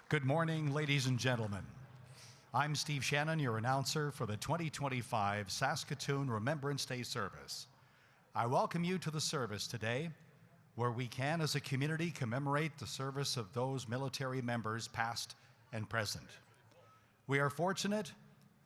Good morning, ladies and gentlemen. I'm Steve Shannon, your announcer for the 2025 Saskatoon Remembrance Day Service. I welcome you to the service today, where we can, as a community, commemorate the service of those military members, past and present. We are fortunate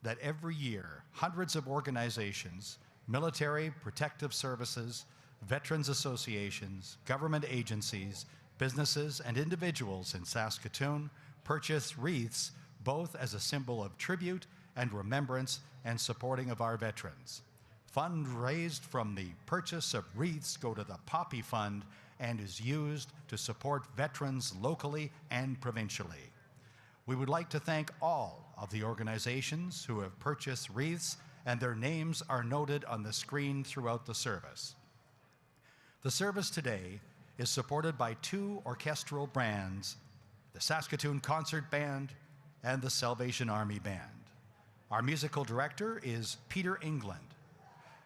that every year, hundreds of organizations, military, protective services, veterans associations, government agencies, businesses, and individuals in Saskatoon purchase wreaths, both as a symbol of tribute and remembrance and supporting of our veterans. Funds raised from the purchase of wreaths go to the Poppy Fund and is used to support veterans locally and provincially. We would like to thank all of the organizations who have purchased wreaths, and their names are noted on the screen throughout the service. The service today is supported by two orchestral bands, the Saskatoon Concert Band and the Salvation Army Band. Our musical director is Peter England.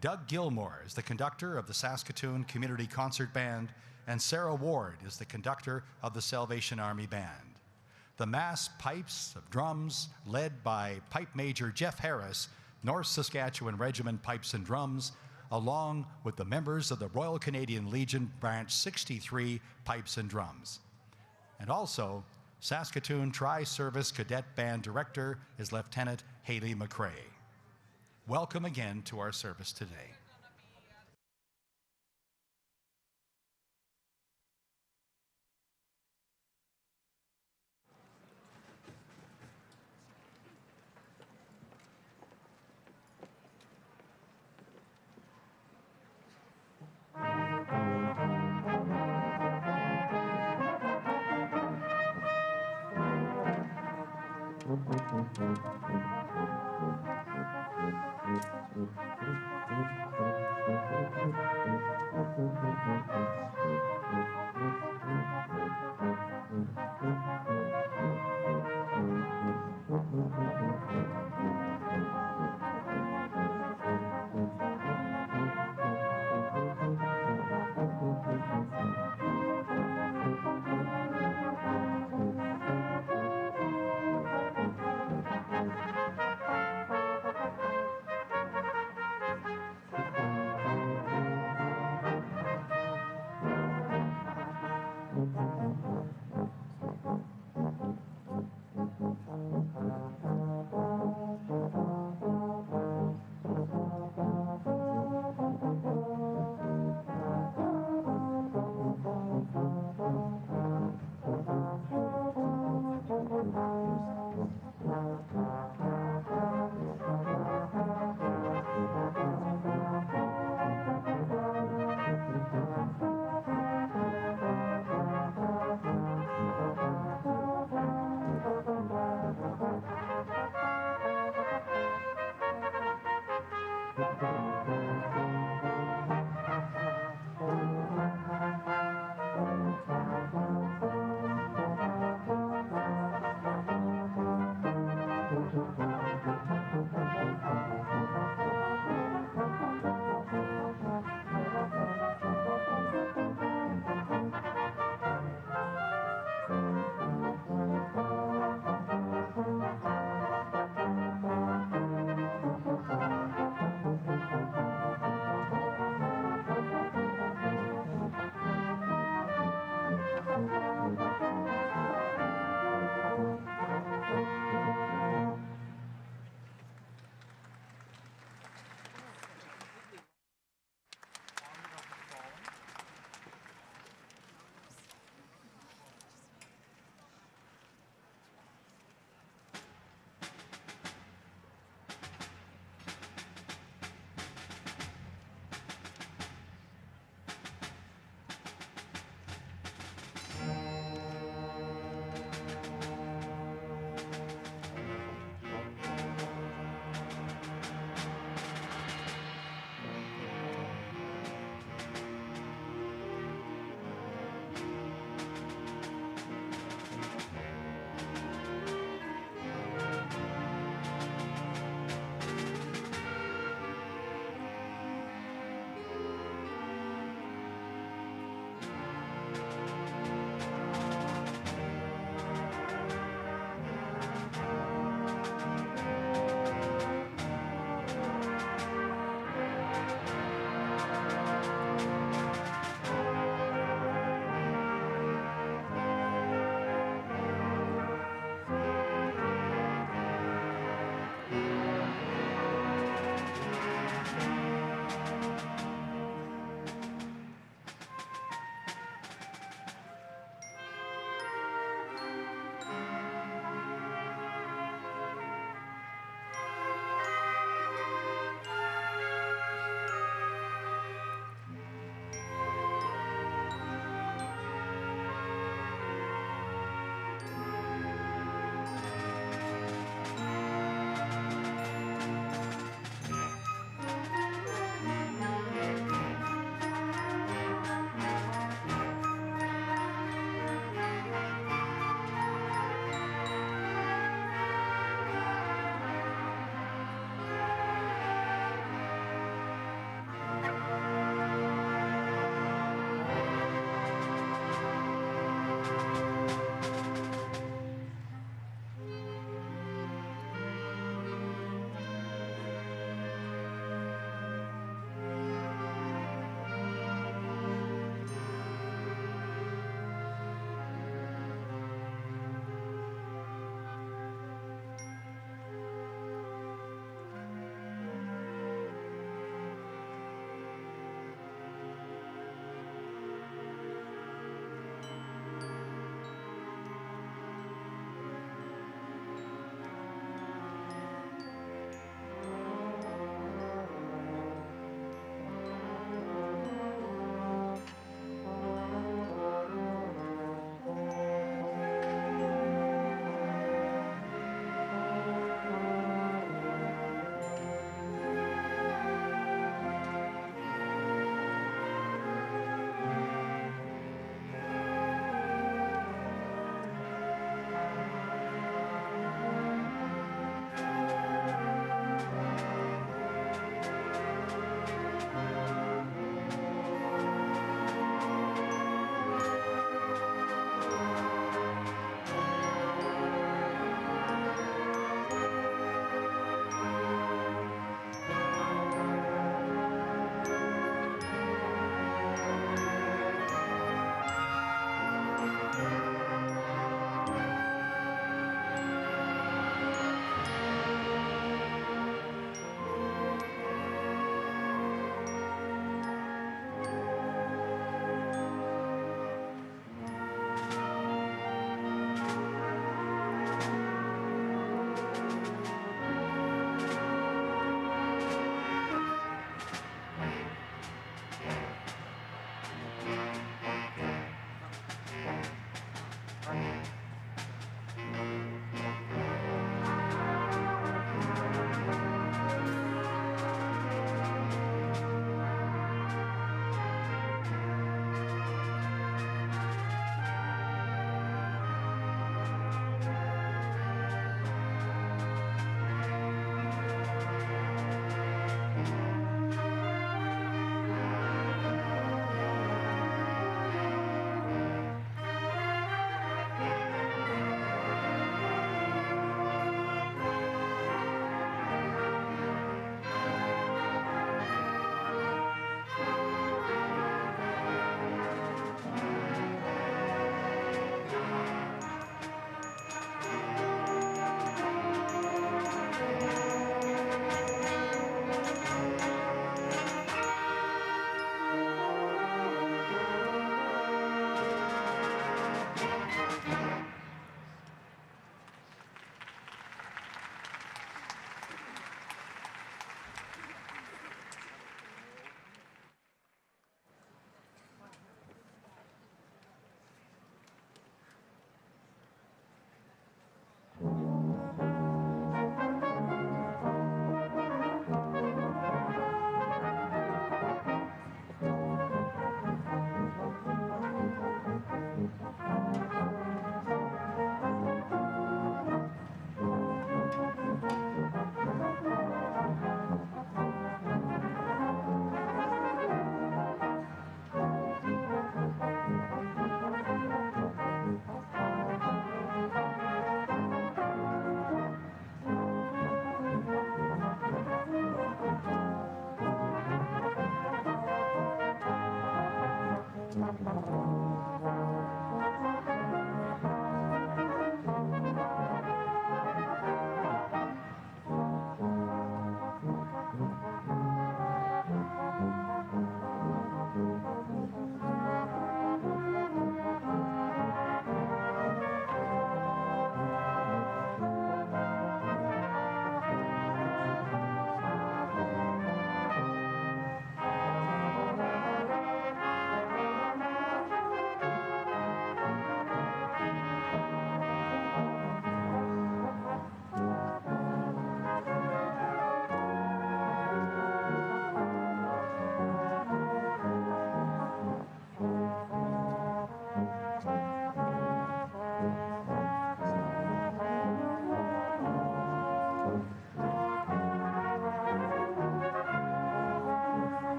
Doug Gilmore is the conductor of the Saskatoon Community Concert Band, and Sarah Ward is the conductor of the Salvation Army Band. The mass pipes of drums, led by Pipe Major Jeff Harris, North Saskatchewan Regiment Pipes and Drums, along with the members of the Royal Canadian Legion Branch 63 Pipes and Drums. And also, Saskatoon Tri-Service Cadet Band Director is Lieutenant Haley McRae. Welcome again to our service today.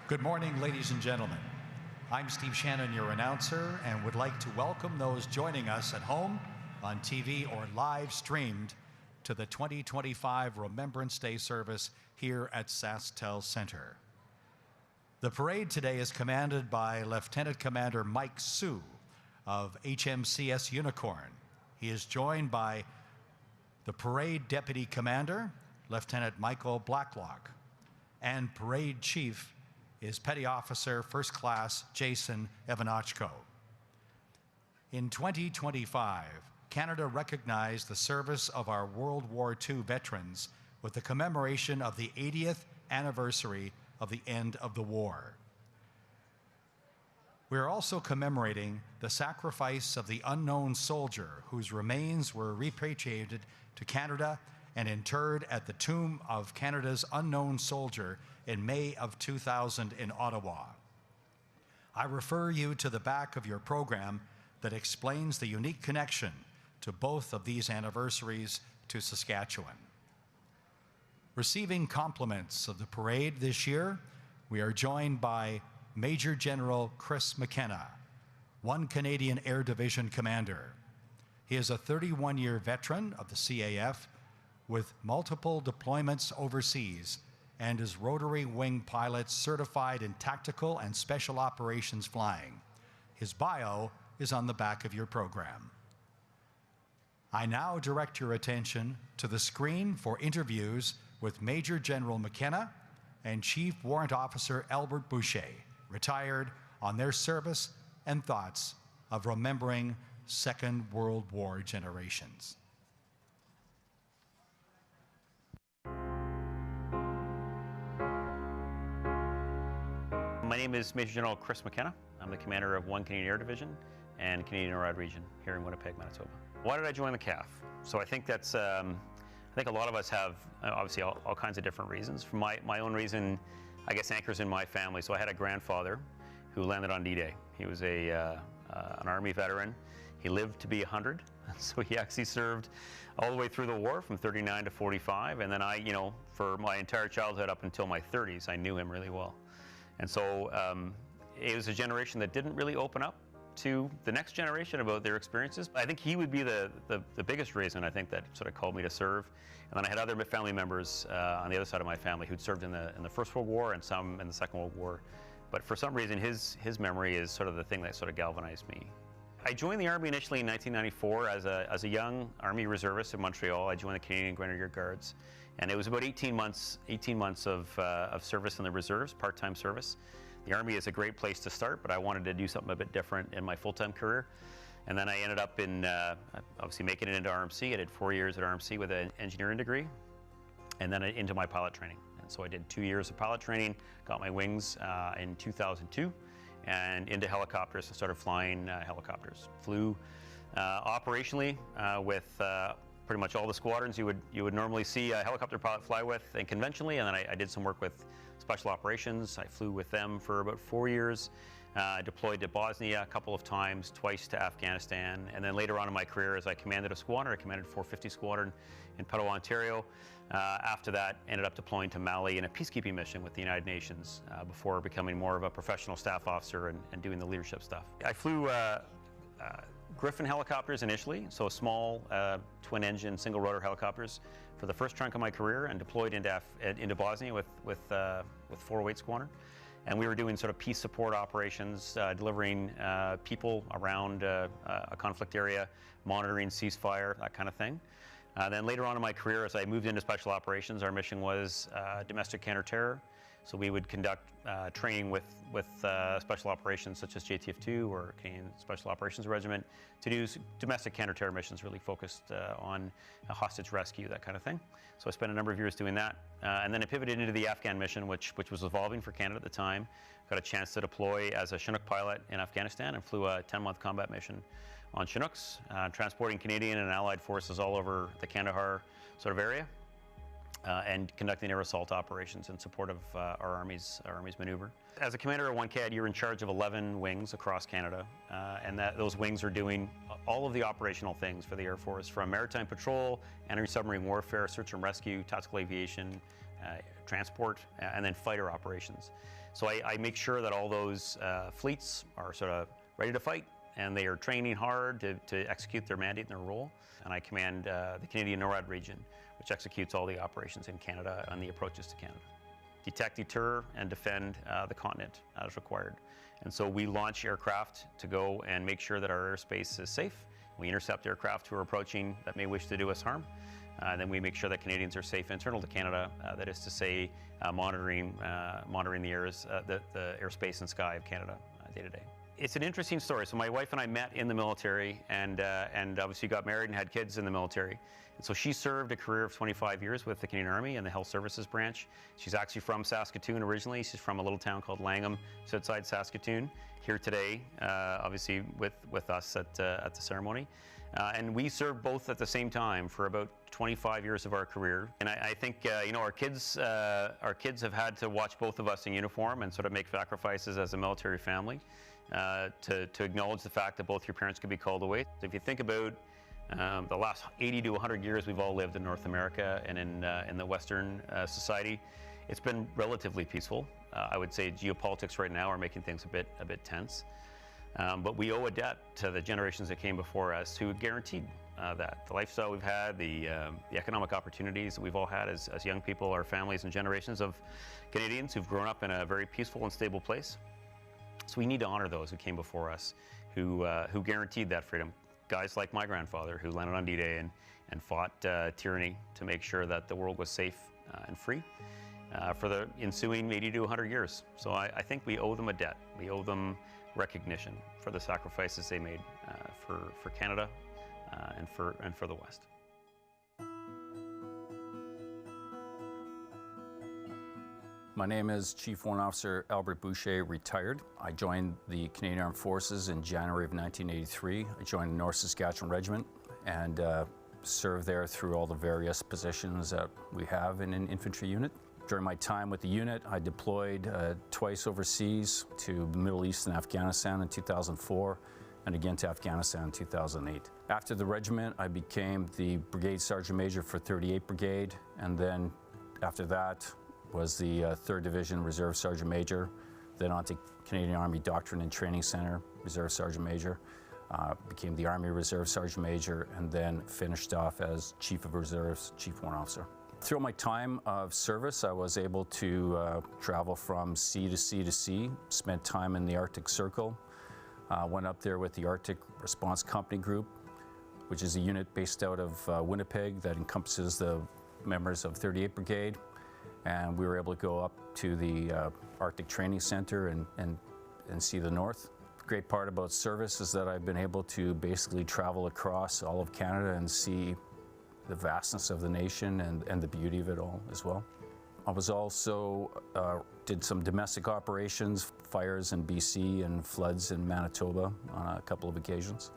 Good morning, ladies and gentlemen. I'm Steve Shannon, your announcer, and would like to welcome those joining us at home, on TV, or live streamed to the 2025 Remembrance Day Service here at SaskTel Center. The parade today is commanded by Lieutenant Commander Mike Sue of HMCS Unicorn. He is joined by the Parade Deputy Commander, Lieutenant Michael Blacklock, and Parade Chief is Petty Officer First Class Jason Evanochko. In 2025, Canada recognized the service of our World War II veterans with the commemoration of the 80th anniversary of the end of the war. We are also commemorating the sacrifice of the unknown soldier whose remains were repatriated to Canada and interred at the Tomb of Canada's Unknown Soldier in May of 2000 in Ottawa. I refer you to the back of your program that explains the unique connection to both of these anniversaries to Saskatchewan. Receiving compliments of the parade this year, we are joined by Major General Chris McKenna, 1 Canadian Air Division Commander. He is a 31-year veteran of the CAF with multiple deployments overseas and is rotary wing pilot certified in tactical and special operations flying. His bio is on the back of your program. I now direct your attention to the screen for interviews with Major General McKenna and Chief Warrant Officer Albert Boucher, retired, on their service and thoughts of remembering Second World War generations. My name is Major General Chris McKenna. I'm the commander of 1 Canadian Air Division and Canadian Norad Region here in Winnipeg, Manitoba. Why did I join the CAF? So I think that's, I think a lot of us have obviously all kinds of different reasons. For my own reason, I guess anchors in my family. So I had a grandfather who landed on D-Day. He was an Army veteran. He lived to be 100, so he actually served all the way through the war from 39 to 45. And then I, for my entire childhood up until my 30s, I knew him really well. And so it was a generation that didn't really open up to the next generation about their experiences. I think he would be the biggest reason, I think, that sort of called me to serve. And then I had other family members on the other side of my family who'd served in the First World War and some in the Second World War. But for some reason, his memory is sort of the thing that sort of galvanized me. I joined the Army initially in 1994 as a young Army reservist in Montreal. I joined the Canadian Grenadier Guards. And it was about 18 months of service in the reserves, part-time service. The Army is a great place to start, but I wanted to do something a bit different in my full-time career. And then I ended up in, obviously making it into RMC. I did 4 years at RMC with an engineering degree, and then into my pilot training. And so I did 2 years of pilot training, got my wings in 2002, and into helicopters and started flying helicopters. Flew operationally with pretty much all the squadrons you would normally see a helicopter pilot fly with, and conventionally, and then I did some work with special operations. I flew with them for about 4 years, deployed to Bosnia a couple of times, twice to Afghanistan, and then later on in my career as I commanded a squadron, I commanded 450 Squadron in Peteau, Ontario. After that, ended up deploying to Mali in a peacekeeping mission with the United Nations before becoming more of a professional staff officer and doing the leadership stuff. I flew Griffin helicopters initially, so small twin-engine, single-rotor helicopters for the first chunk of my career, and deployed into Bosnia with 408 Squadron. And we were doing sort of peace support operations, delivering people around a conflict area, monitoring ceasefire, that kind of thing. Then later on in my career, as I moved into special operations, our mission was domestic counterterror. So we would conduct training with special operations such as JTF-2 or Canadian Special Operations Regiment to do domestic counterterror missions, really focused on hostage rescue, that kind of thing. So I spent a number of years doing that. And then I pivoted into the Afghan mission, which was evolving for Canada at the time. Got a chance to deploy as a Chinook pilot in Afghanistan and flew a 10-month combat mission on Chinooks, transporting Canadian and Allied forces all over the Kandahar sort of area. and conducting air assault operations in support of our Army's maneuver. As a commander of 1 CAD, you're in charge of 11 wings across Canada, and those wings are doing all of the operational things for the Air Force, from maritime patrol, anti-submarine warfare, search and rescue, tactical aviation, transport, and then fighter operations. So I make sure that all those fleets are sort of ready to fight, and they are training hard to execute their mandate and their role. And I command the Canadian NORAD region, which executes all the operations in Canada on the approaches to Canada. Detect, deter, and defend the continent as required. And so we launch aircraft to go and make sure that our airspace is safe. We intercept aircraft who are approaching that may wish to do us harm. And then we make sure that Canadians are safe internal to Canada, that is to say, monitoring the airspace and sky of Canada day to day. It's an interesting story. So my wife and I met in the military, and obviously got married and had kids in the military. And so she served a career of 25 years with the Canadian Army in the Health Services branch. She's actually from Saskatoon originally. She's from a little town called Langham, just outside Saskatoon. Here today, obviously with us at the ceremony. And we served both at the same time for about 25 years of our career. And I think you know, our kids have had to watch both of us in uniform and sort of make sacrifices as a military family to acknowledge the fact that both your parents could be called away. So if you think about the last 80 to 100 years we've all lived in North America and in the Western society, it's been relatively peaceful. I would say geopolitics right now are making things a bit tense. But we owe a debt to the generations that came before us who guaranteed that. The lifestyle we've had, the economic opportunities that we've all had as young people, our families and generations of Canadians who've grown up in a very peaceful and stable place. So we need to honor those who came before us, who guaranteed that freedom. Guys like my grandfather who landed on D-Day and fought tyranny to make sure that the world was safe and free for the ensuing 80 to 100 years. So I think we owe them a debt. We owe them recognition for the sacrifices they made for Canada and for the West. My name is Chief Warrant Officer Albert Boucher, retired. I joined the Canadian Armed Forces in January of 1983. I joined the North Saskatchewan Regiment and served there through all the various positions that we have in an infantry unit. During my time with the unit, I deployed twice overseas to the Middle East and Afghanistan in 2004, and again to Afghanistan in 2008. After the regiment, I became the Brigade Sergeant Major for 38 Brigade, and then after that was the 3rd Division Reserve Sergeant Major, then on to Canadian Army Doctrine and Training Center, Reserve Sergeant Major, became the Army Reserve Sergeant Major, and then finished off as Chief of Reserves, Chief Warrant Officer. Through my time of service, I was able to travel from sea to sea to sea, spent time in the Arctic Circle, went up there with the Arctic Response Company Group, which is a unit based out of Winnipeg that encompasses the members of 38 Brigade. And we were able to go up to the Arctic Training Center and see the North. The great part about service is that I've been able to basically travel across all of Canada and see the vastness of the nation and the beauty of it all as well. I was also, did some domestic operations, fires in BC and floods in Manitoba on a couple of occasions,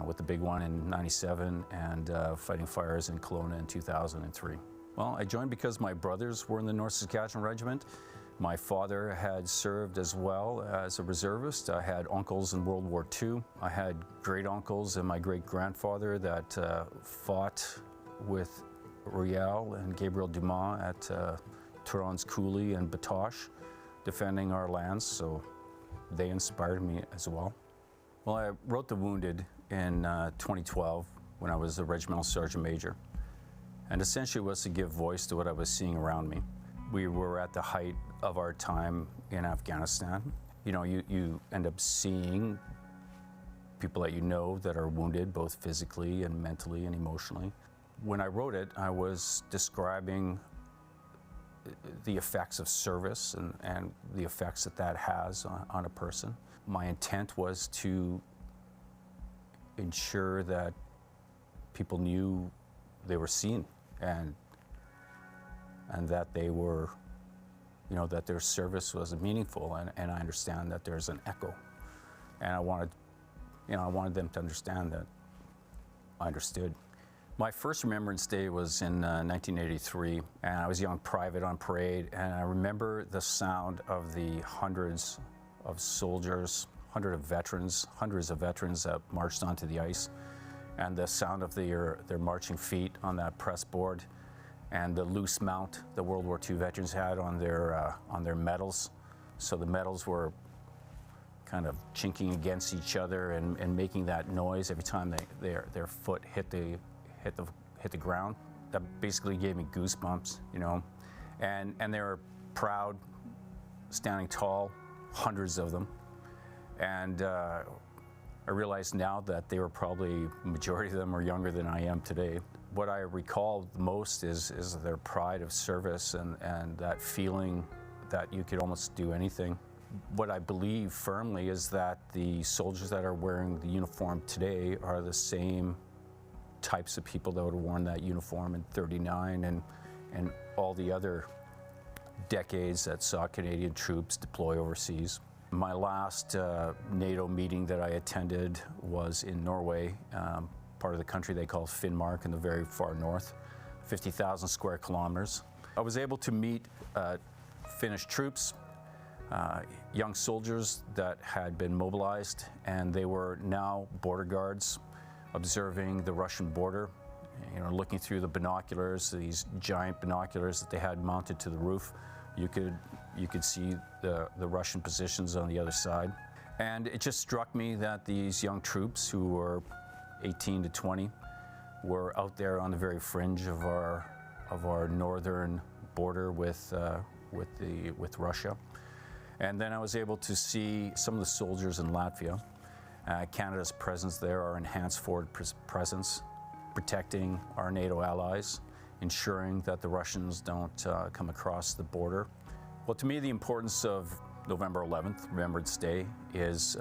with the big one in '97 and fighting fires in Kelowna in 2003. Well, I joined because my brothers were in the North Saskatchewan Regiment. My father had served as well as a reservist. I had uncles in World War II. I had great uncles and my great grandfather that fought with Riel and Gabriel Dumas at Turon's Coulee and Batoche, defending our lands, so they inspired me as well. Well, I wrote The Wounded in 2012 when I was a regimental sergeant major, and essentially was to give voice to what I was seeing around me. We were at the height of our time in Afghanistan. You know, you end up seeing people that you know that are wounded, both physically and mentally and emotionally. When I wrote it, I was describing the effects of service and the effects that has on a person. My intent was to ensure that people knew they were seen and that they were, you know, that their service was meaningful, and I understand that there's an echo. And I wanted them to understand that I understood. My first Remembrance Day was in 1983, and I was a young private on parade, and I remember the sound of the hundreds of soldiers, hundreds of veterans that marched onto the ice, and the sound of their marching feet on that press board, and the loose mount the World War II veterans had on their medals. So the medals were kind of chinking against each other and making that noise every time their foot hit the ground. That basically gave me goosebumps, you know. And they were proud, standing tall, hundreds of them. And I realize now that they were probably, majority of them are younger than I am today. What I recall the most is their pride of service and that feeling that you could almost do anything. What I believe firmly is that the soldiers that are wearing the uniform today are the same types of people that would have worn that uniform in '39 and all the other decades that saw Canadian troops deploy overseas. My last NATO meeting that I attended was in Norway, part of the country they call Finnmark in the very far north, 50,000 square kilometers. I was able to meet Finnish troops, young soldiers that had been mobilized, and they were now border guards observing the Russian border, you know, looking through the binoculars, these giant binoculars that they had mounted to the roof. You could see the Russian positions on the other side. And it just struck me that these young troops who were 18 to 20 were out there on the very fringe of our northern border with Russia. And then I was able to see some of the soldiers in Latvia. Canada's presence there, our enhanced forward presence, protecting our NATO allies, ensuring that the Russians don't come across the border. Well, to me, the importance of November 11th, Remembrance Day, is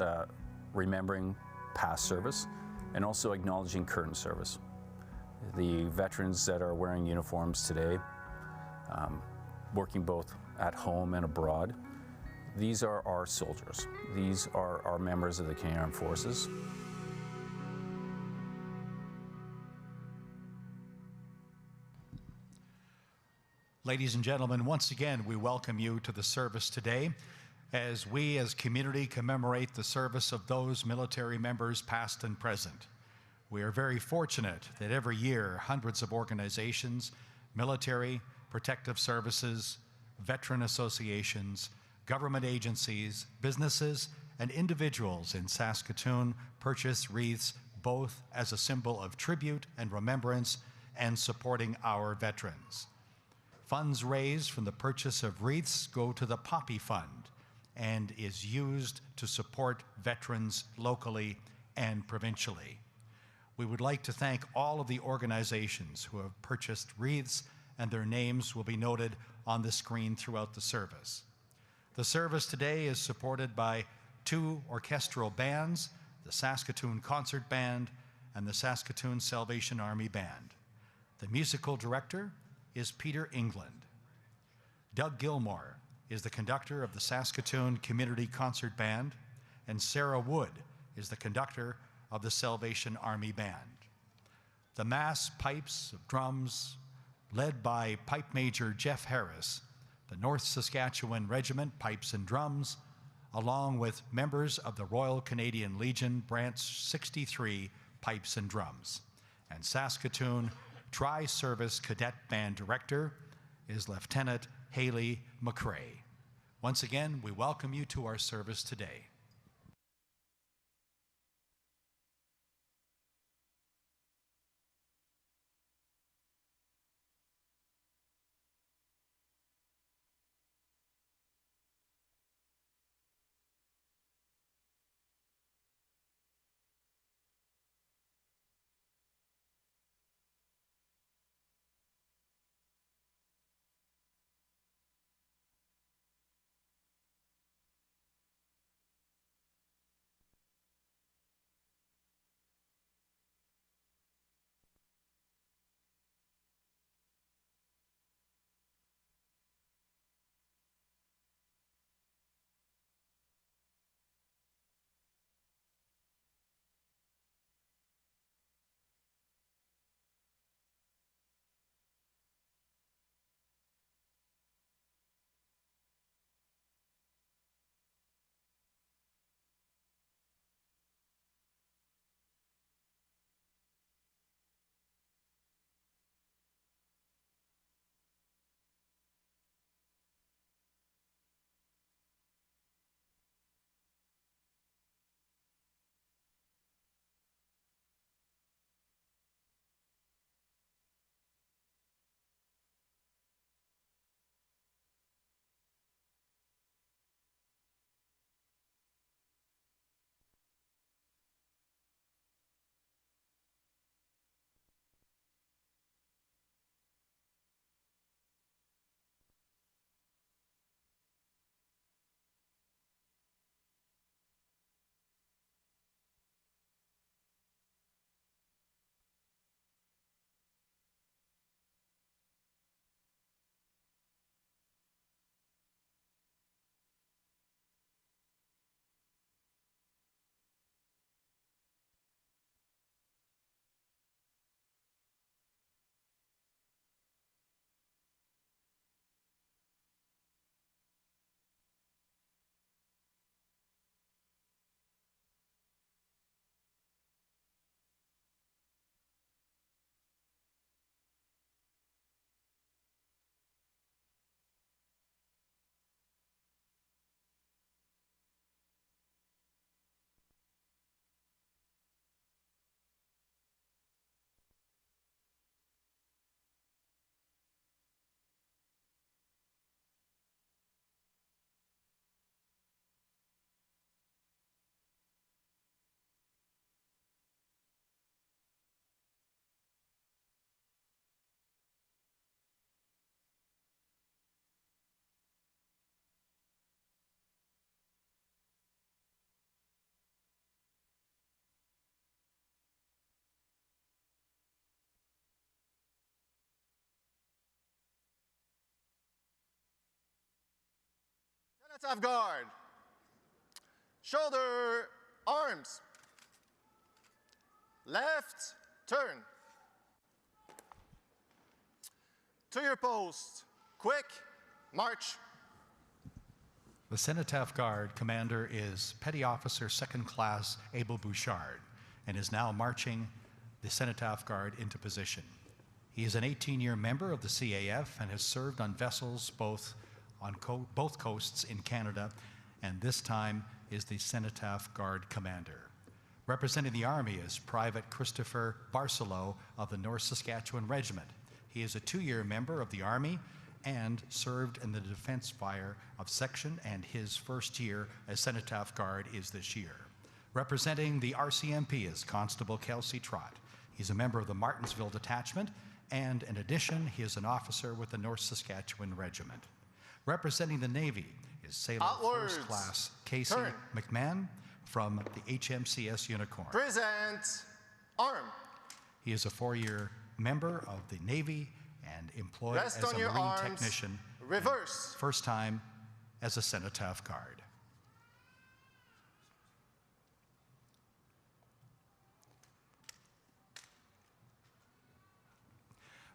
remembering past service and also acknowledging current service. The veterans that are wearing uniforms today, working both at home and abroad, these are our soldiers. These are our members of the Canadian Armed Forces. Ladies and gentlemen, once again, we welcome you to the service today as we as community commemorate the service of those military members past and present. We are very fortunate that every year hundreds of organizations, military, protective services, veteran associations, government agencies, businesses, and individuals in Saskatoon purchase wreaths both as a symbol of tribute and remembrance and supporting our veterans. Funds raised from the purchase of wreaths go to the Poppy Fund and is used to support veterans locally and provincially. We would like to thank all of the organizations who have purchased wreaths, and their names will be noted on the screen throughout the service. The service today is supported by two orchestral bands, the Saskatoon Concert Band and the Saskatoon Salvation Army Band. The musical director is Peter England. Doug Gilmore is the conductor of the Saskatoon Community Concert Band, and Sarah Wood is the conductor of the Salvation Army Band. The mass pipes of drums, led by Pipe Major Jeff Harris, the North Saskatchewan Regiment Pipes and Drums, along with members of the Royal Canadian Legion Branch 63 Pipes and Drums. And Saskatoon Tri-Service Cadet Band Director is Lieutenant Haley McCrae. Once again, we welcome you to our service today. Cenotaph guard. Shoulder, arms. Left, turn. To your post. Quick, march. The Cenotaph Guard commander is Petty Officer 2nd Class Abel Bouchard and is now marching the Cenotaph Guard into position. He is an 18-year member of the CAF and has served on vessels both on both coasts in Canada, and this time is the Cenotaph Guard commander. Representing the Army is Private Christopher Barcelo of the North Saskatchewan Regiment. He is a 2-year member of the Army and served in the defense fire of section, and his first year as Cenotaph Guard is this year. Representing the RCMP is Constable Kelsey Trott. He's a member of the Martinsville Detachment, and in addition, he is an officer with the North Saskatchewan Regiment. Representing the Navy is Sailor Outwards. First Class Casey Turn. McMahon from the HMCS Unicorn. Present, arm. He is a 4-year member of the Navy and employed Rest as on a your Marine arms. technician. Reverse. First time as a Cenotaph Guard.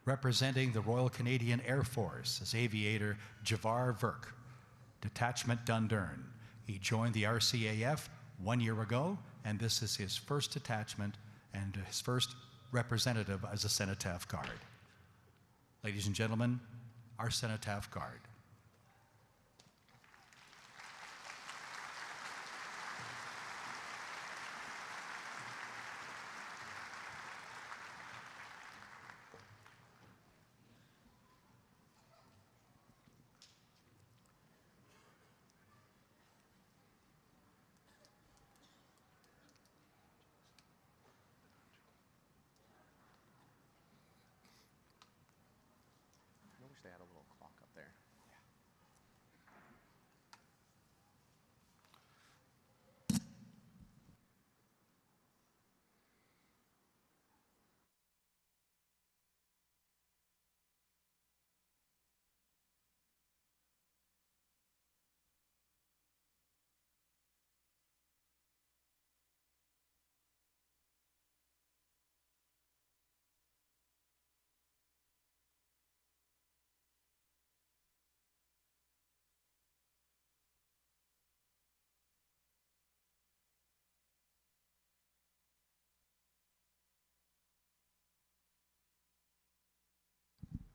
Representing the Royal Canadian Air Force is Aviator Javar Verk, Detachment Dundurn. He joined the RCAF 1 year ago, and this is his first detachment and his first representative as a Cenotaph Guard. Ladies and gentlemen, our Cenotaph Guard. I wish they had a little clock up there.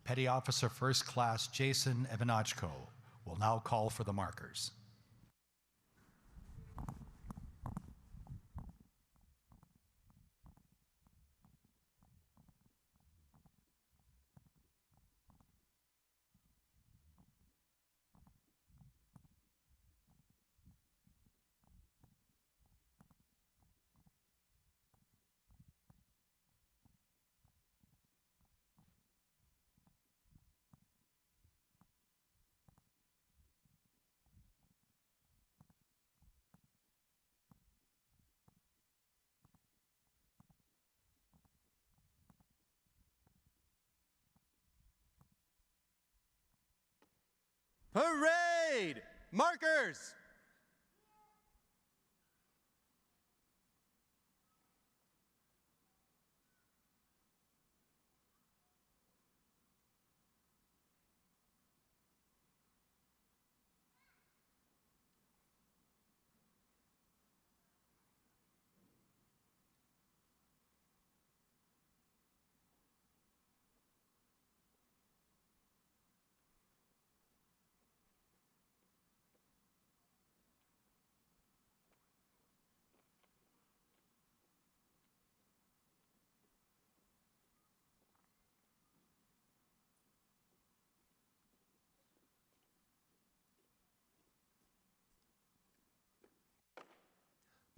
Petty Officer First Class Jason Evanachko will now call for the markers. Parade! Markers!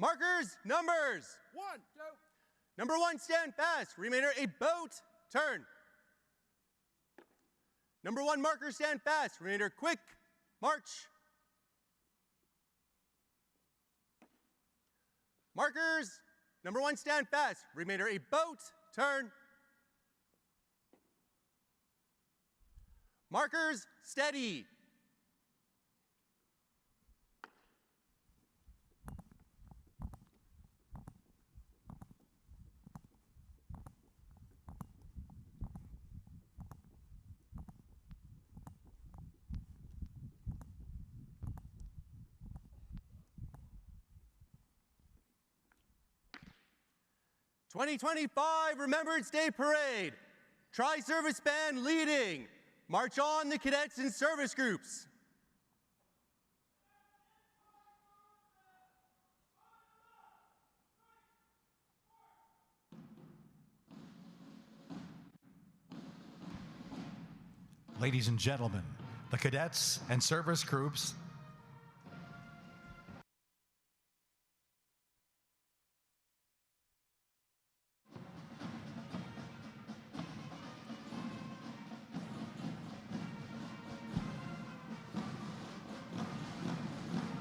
Markers, numbers. 1, go. Number 1, stand fast. Remainder, a boat, turn. Number 1, marker, stand fast. Remainder, quick, march. Markers, number 1, stand fast. Remainder, a boat, turn. Markers, steady. 2025 Remembrance Day Parade. Tri-Service Band leading. March on the cadets and service groups. Ladies and gentlemen, the cadets and service groups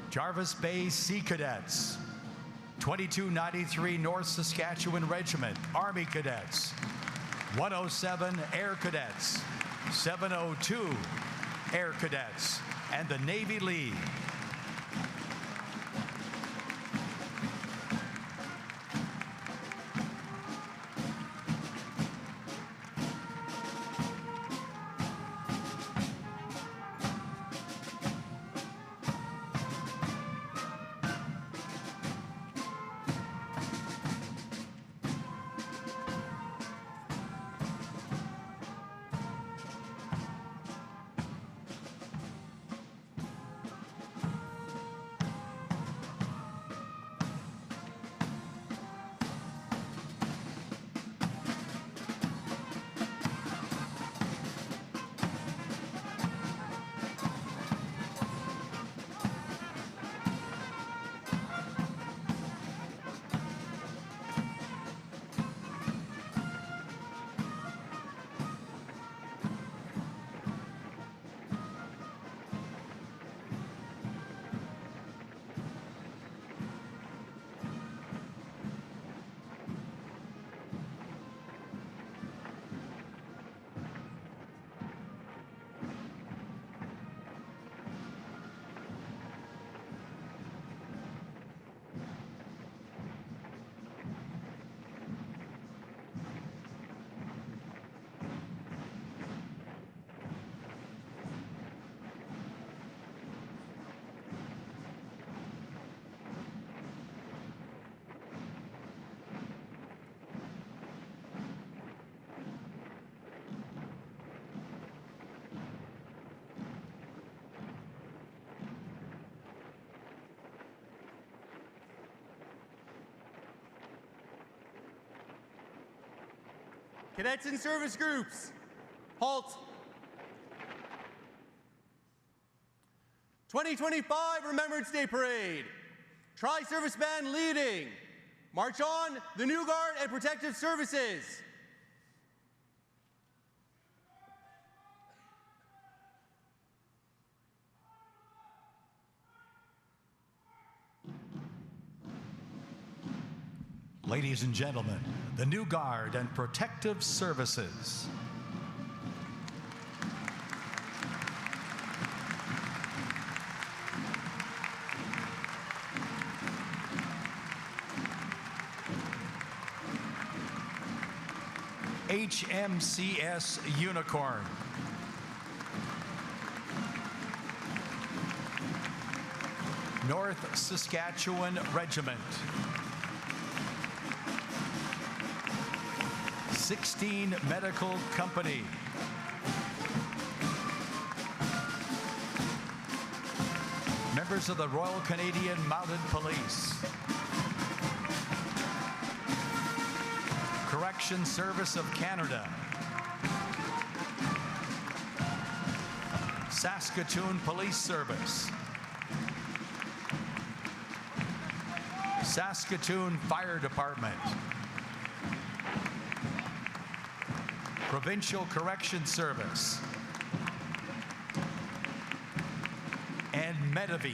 Jarvis Bay Sea Cadets, 2293 North Saskatchewan Regiment, Army Cadets, 107 Air Cadets, 702 Air Cadets, and the Navy League. Cadets and service groups, halt. 2025 Remembrance Day Parade. Tri-Service Band leading. March on the New Guard and Protective Services. Ladies and gentlemen, the New Guard and Protective Services. HMCS Unicorn. North Saskatchewan Regiment. 16 Medical Company. Members of the Royal Canadian Mounted Police. Correction Service of Canada. Saskatoon Police Service. Saskatoon Fire Department. Provincial Correction Service, and Medivy.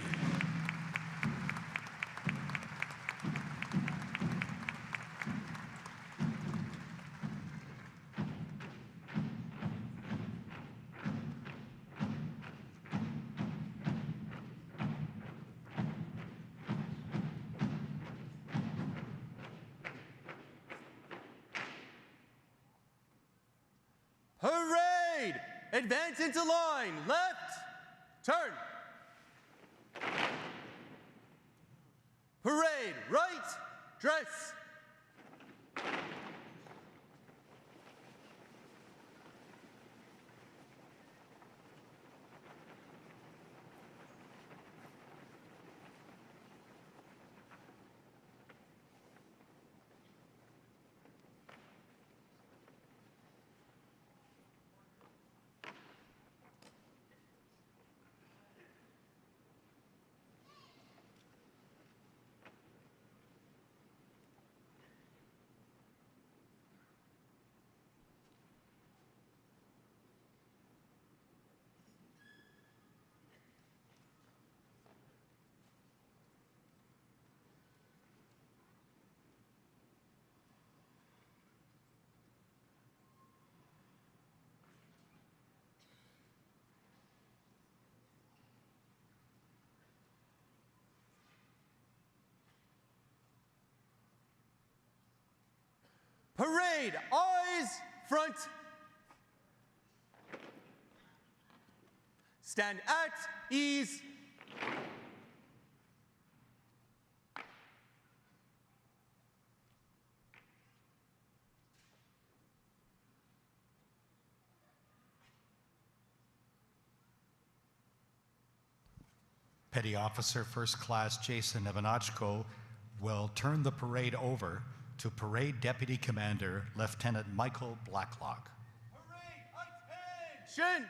Parade! Advance into line. Left. Turn. Parade. Right. Dress. Parade, eyes front. Stand at ease. Petty Officer First Class Jason Ivanachko will turn the parade over to Parade Deputy Commander Lieutenant Michael Blacklock. Parade, attention!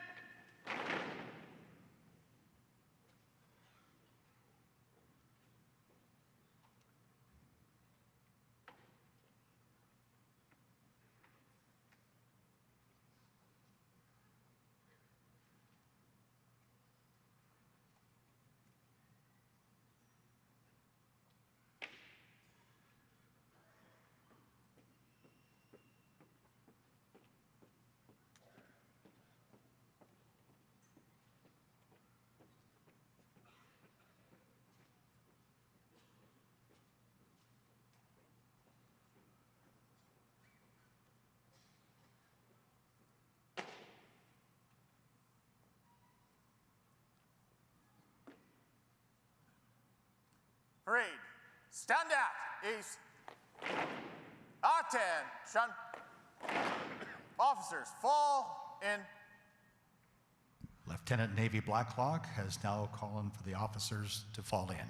Parade, stand at ease. Attention. Officers, fall in. Lieutenant Navy Blacklock has now called for the officers to fall in.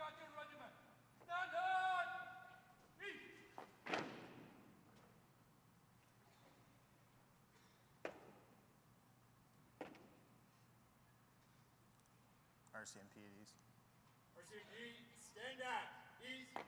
Saskatoon Regiment, stand at ease. RCMP at ease. RCMP, stand at ease.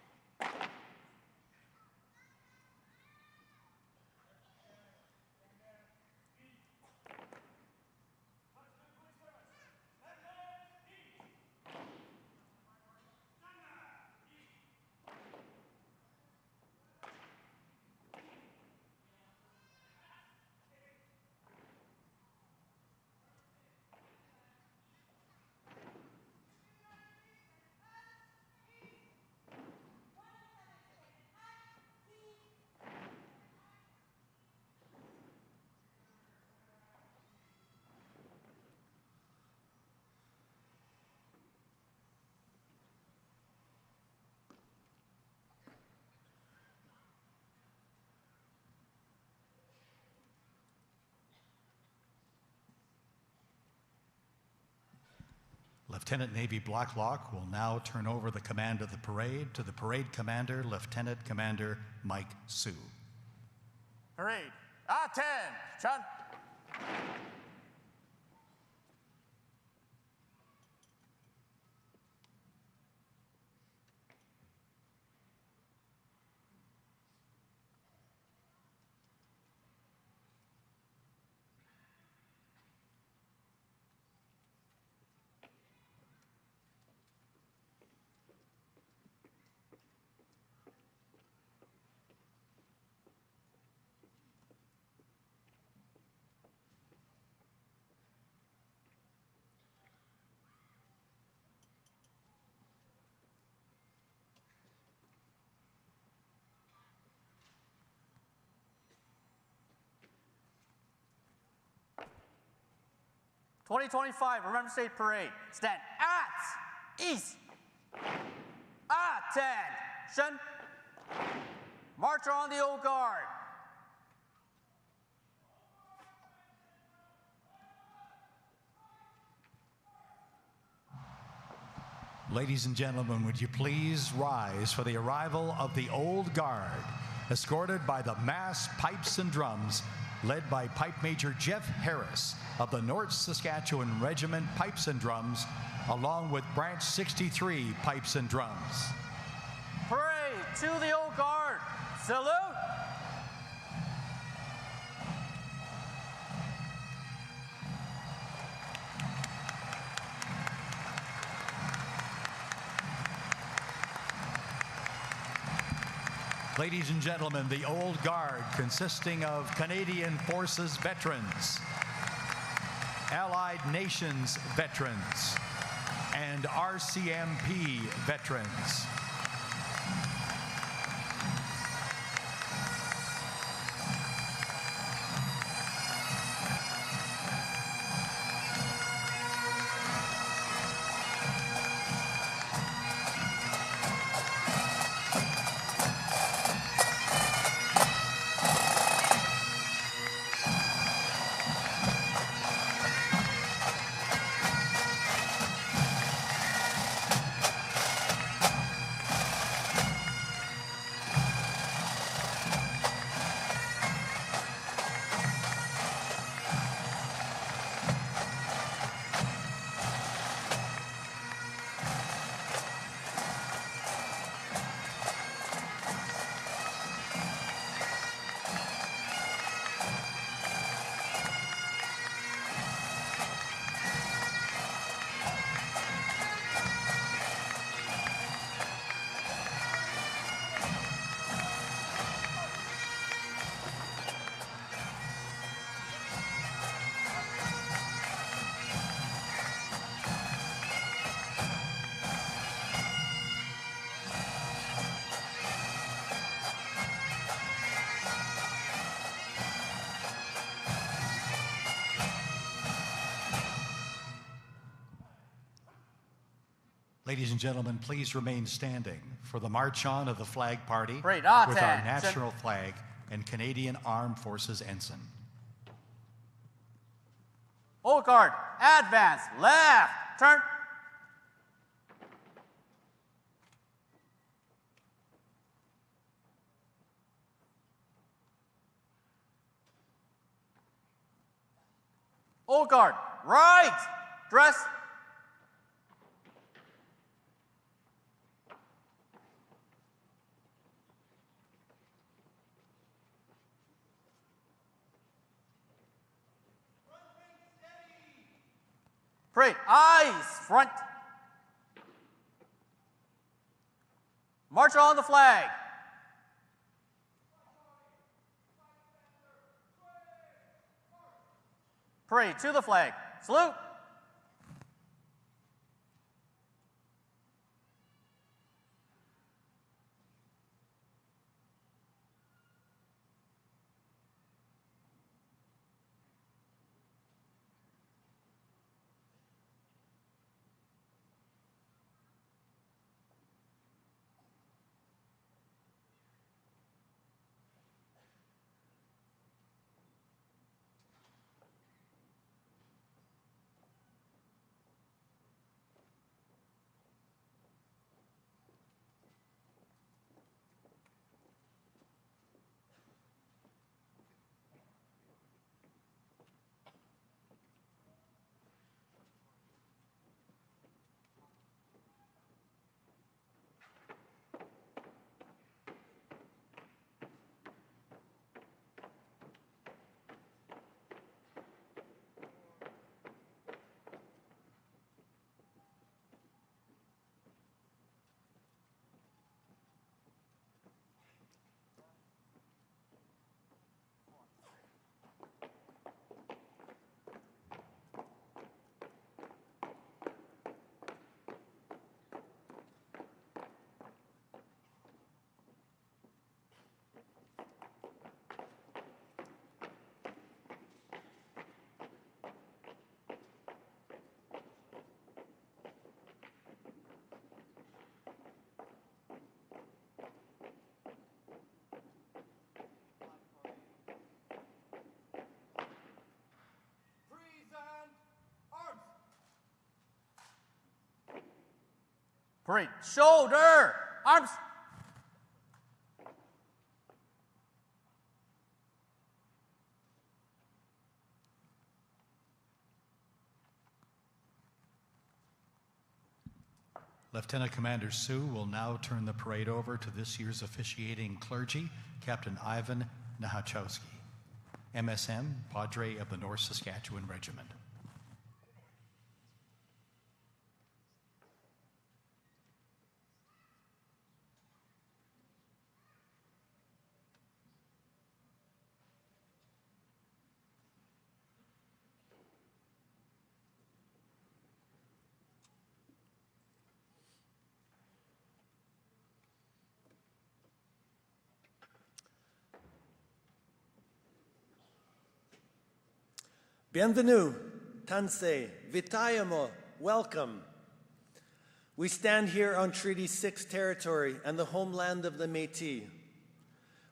Lieutenant Navy Blacklock will now turn over the command of the parade to the parade commander, Lieutenant Commander Mike Sue. Parade, attention. 2025 Remembrance Day Parade. Stand at east. Attention. March on the old guard. Ladies and gentlemen, would you please rise for the arrival of the Old Guard, escorted by the mass pipes and drums, led by Pipe Major Jeff Harris of the North Saskatchewan Regiment Pipes and Drums, along with Branch 63 Pipes and Drums. Parade to the old guard. Salute. Ladies and gentlemen, the Old Guard, consisting of Canadian Forces veterans, Allied Nations veterans, and RCMP veterans. Ladies and gentlemen, please remain standing for the march on of the flag party Parade, with our attention. national flag and Canadian Armed Forces ensign. Old guard. Advance. Left. Turn. Old guard. Right. Dress. Parade. Eyes. Front. March on the flag. Parade to the flag. Salute. Great. Shoulder. Arms. Lieutenant Commander Sue will now turn the parade over to this year's officiating clergy, Captain Ivan Nahachowski, MSM, Padre of the North Saskatchewan Regiment. Bienvenue, Tanse, Vitayamo, welcome. We stand here on Treaty 6 territory and the homeland of the Métis.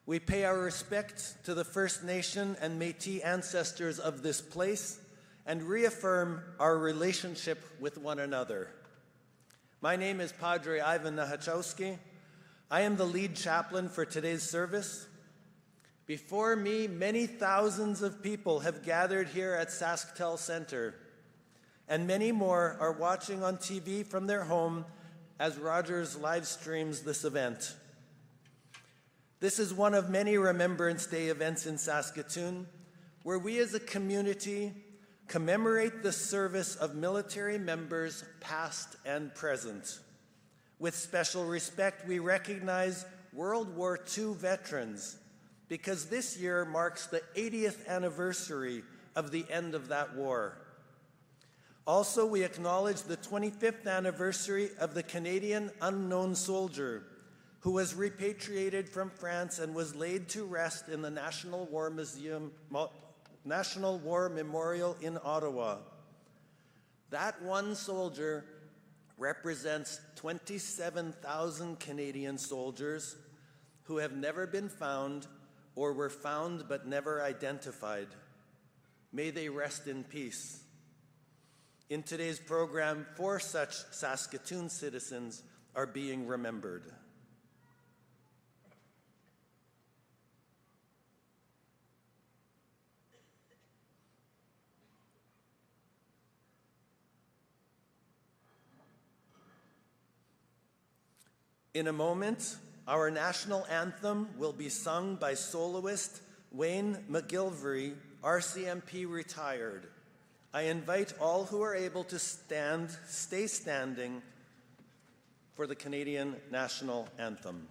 We pay our respect to the First Nation and Métis ancestors of this place and reaffirm our relationship with one another. My name is Padre Ivan Nahachowski. I am the lead chaplain for today's service. Before me, many thousands of people have gathered here at Sasktel Center, and many more are watching on TV from their home as Rogers live streams this event. This is one of many Remembrance Day events in Saskatoon, where we as a community commemorate the service of military members past and present. With special respect, we recognize World War II veterans, because this year marks the 80th anniversary of the end of that war. Also, we acknowledge the 25th anniversary of the Canadian unknown soldier who was repatriated from France and was laid to rest in the National War Memorial in Ottawa. That one soldier represents 27,000 Canadian soldiers who have never been found or were found but never identified. May they rest in peace. In today's program, 4 such Saskatoon citizens are being remembered. In a moment, our national anthem will be sung by soloist Wayne McGilvery, RCMP retired. I invite all who are able to stay standing for the Canadian national anthem.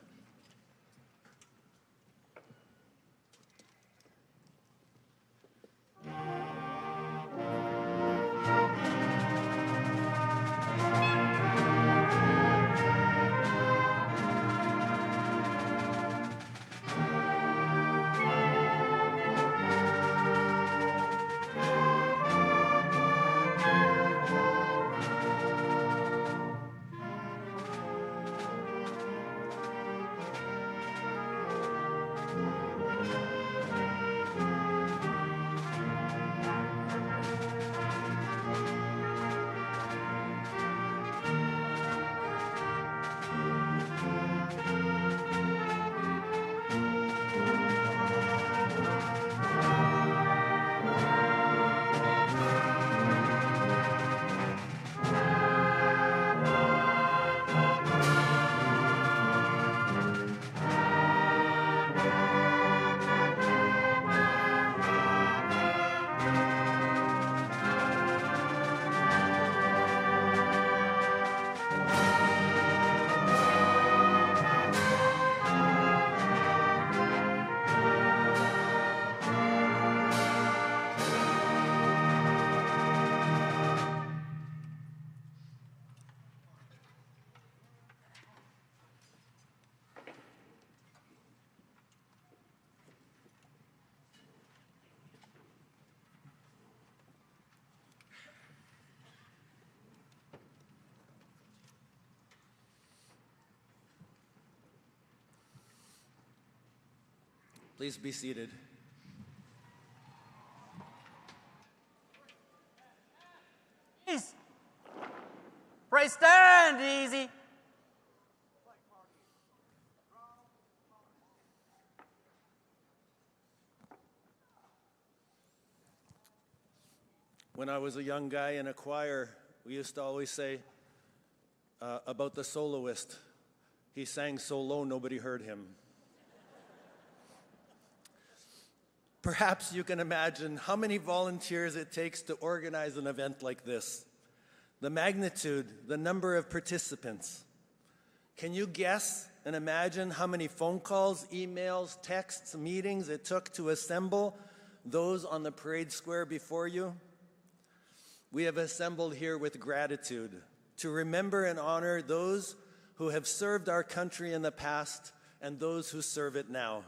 Please be seated. Pray stand easy. When I was a young guy in a choir, we used to always say about the soloist, he sang so low nobody heard him. Perhaps you can imagine how many volunteers it takes to organize an event like this. The magnitude, the number of participants. Can you guess and imagine how many phone calls, emails, texts, meetings it took to assemble those on the parade square before you? We have assembled here with gratitude to remember and honor those who have served our country in the past and those who serve it now.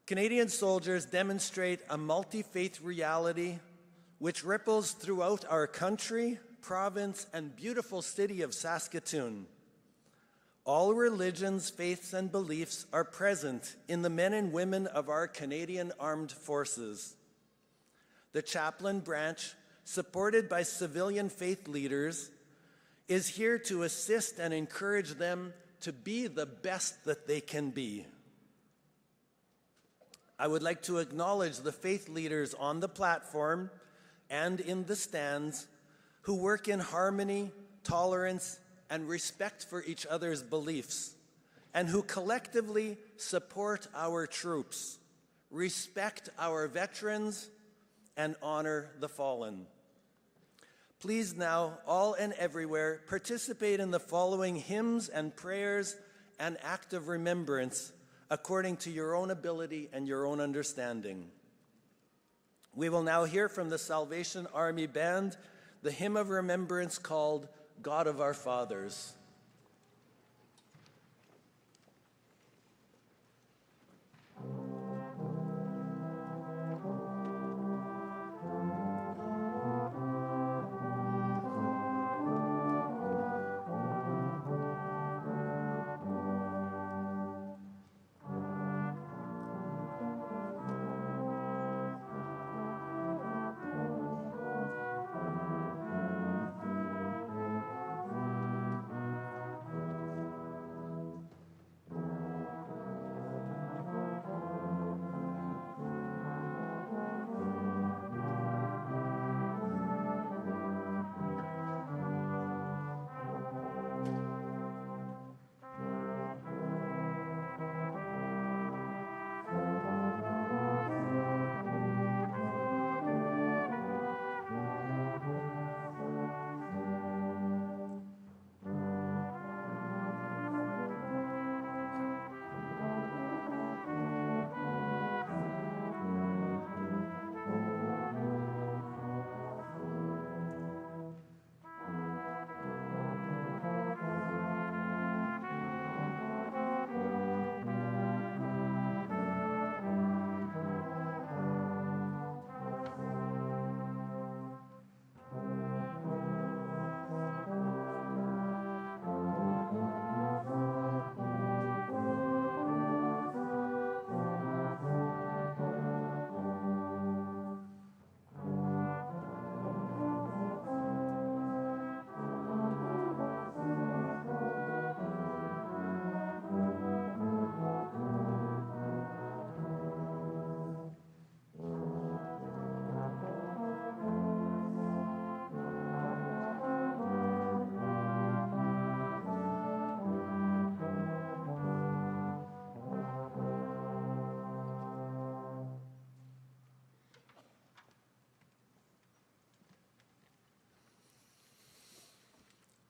Canadian soldiers demonstrate a multi-faith reality which ripples throughout our country, province, and beautiful city of Saskatoon. All religions, faiths, and beliefs are present in the men and women of our Canadian Armed Forces. The chaplain branch, supported by civilian faith leaders, is here to assist and encourage them to be the best that they can be. I would like to acknowledge the faith leaders on the platform and in the stands who work in harmony, tolerance, and respect for each other's beliefs, and who collectively support our troops, respect our veterans, and honor the fallen. Please now, all and everywhere, participate in the following hymns and prayers and act of remembrance according to your own ability and your own understanding. We will now hear from the Salvation Army Band the hymn of remembrance called God of Our Fathers.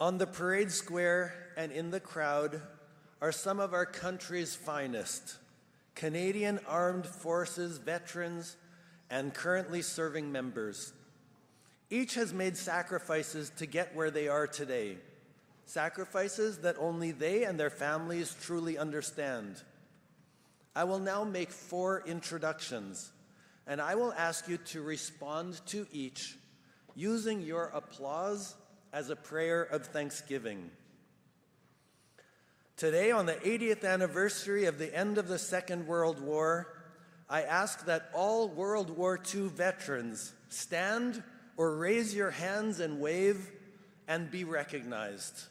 On the parade square and in the crowd are some of our country's finest, Canadian Armed Forces veterans and currently serving members. Each has made sacrifices to get where they are today, sacrifices that only they and their families truly understand. I will now make 4 introductions, and I will ask you to respond to each using your applause as a prayer of thanksgiving. Today, on the 80th anniversary of the end of the Second World War, I ask that all World War II veterans stand or raise your hands and wave and be recognized.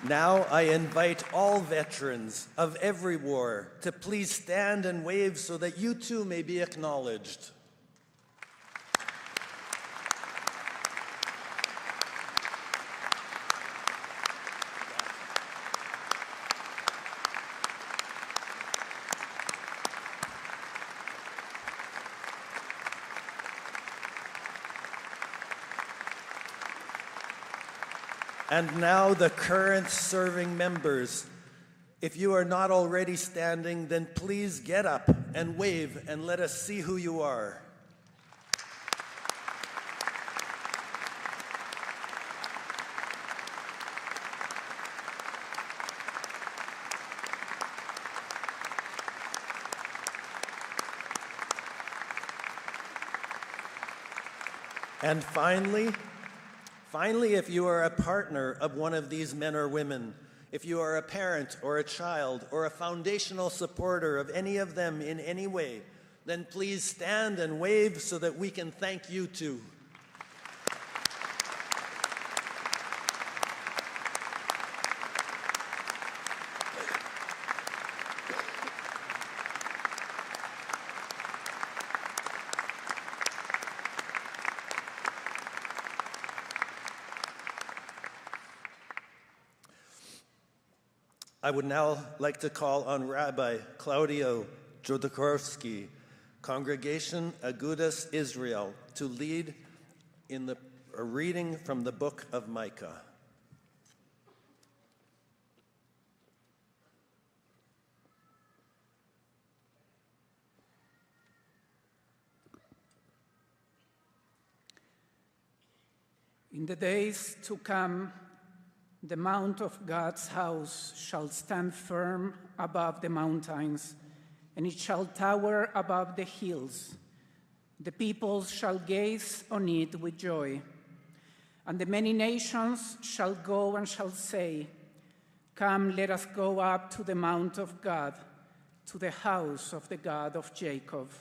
Now I invite all veterans of every war to please stand and wave so that you too may be acknowledged. And now the current serving members. If you are not already standing, then please get up and wave and let us see who you are. And finally, if you are a partner of one of these men or women, if you are a parent or a child or a foundational supporter of any of them in any way, then please stand and wave so that we can thank you too. I would now like to call on Rabbi Claudio Jodorowsky, Congregation Agudas Israel, to lead in a reading from the book of Micah. In the days to come, the mount of God's house shall stand firm above the mountains, and it shall tower above the hills. The peoples shall gaze on it with joy, and the many nations shall go and shall say, "Come, let us go up to the mount of God, to the house of the God of Jacob,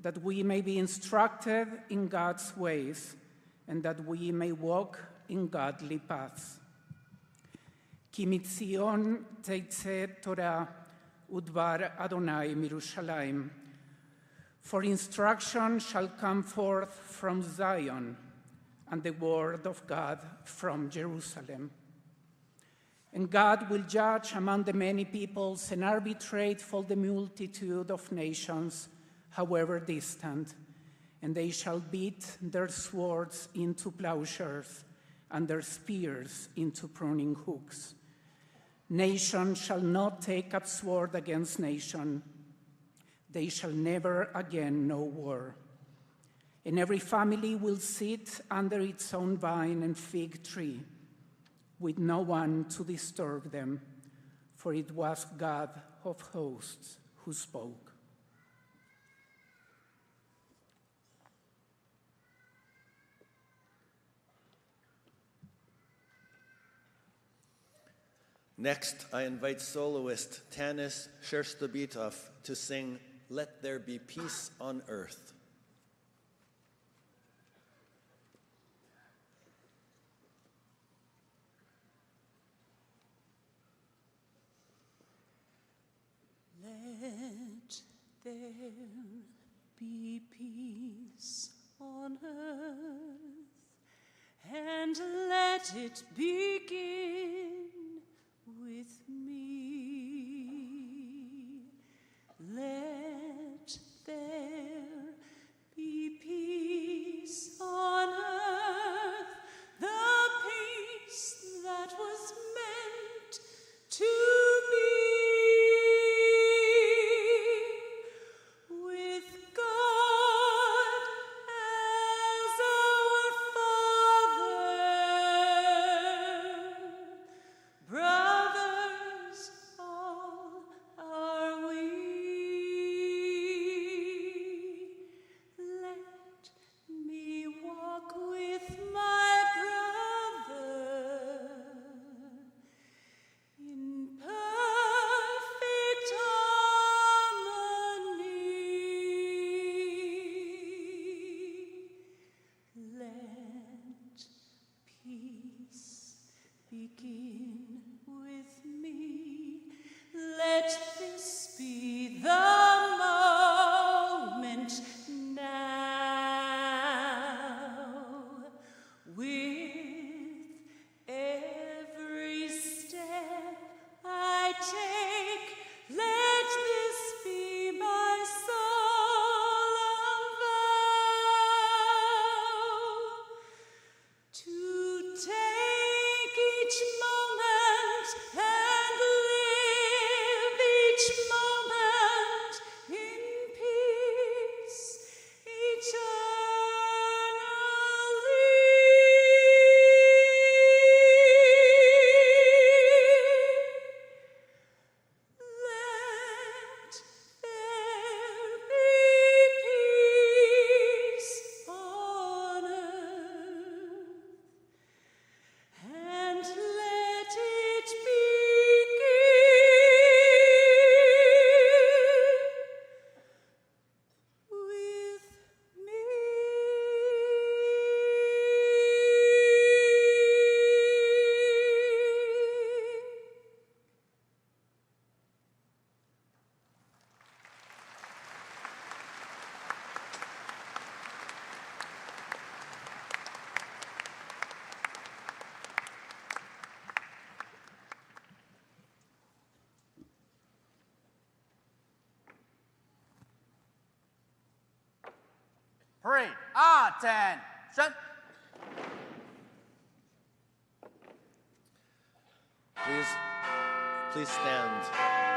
that we may be instructed in God's ways, and that we may walk in godly paths. Ki mitzion teitzeh Torah udvar Adonai mirushalayim. For instruction shall come forth from Zion, and the word of God from Jerusalem. And God will judge among the many peoples and arbitrate for the multitude of nations, however distant, and they shall beat their swords into plowshares and their spears into pruning hooks. Nation shall not take up sword against nation. They shall never again know war. And every family will sit under its own vine and fig tree, with no one to disturb them, for it was God of hosts who spoke. Next, I invite soloist Tanis Sherstabitov to sing "Let There Be Peace on Earth." Let there be peace on earth, and let it begin with me. Let there be peace on earth, the peace that was meant to be. Brothers all are we. Parade. Attention. Please stand.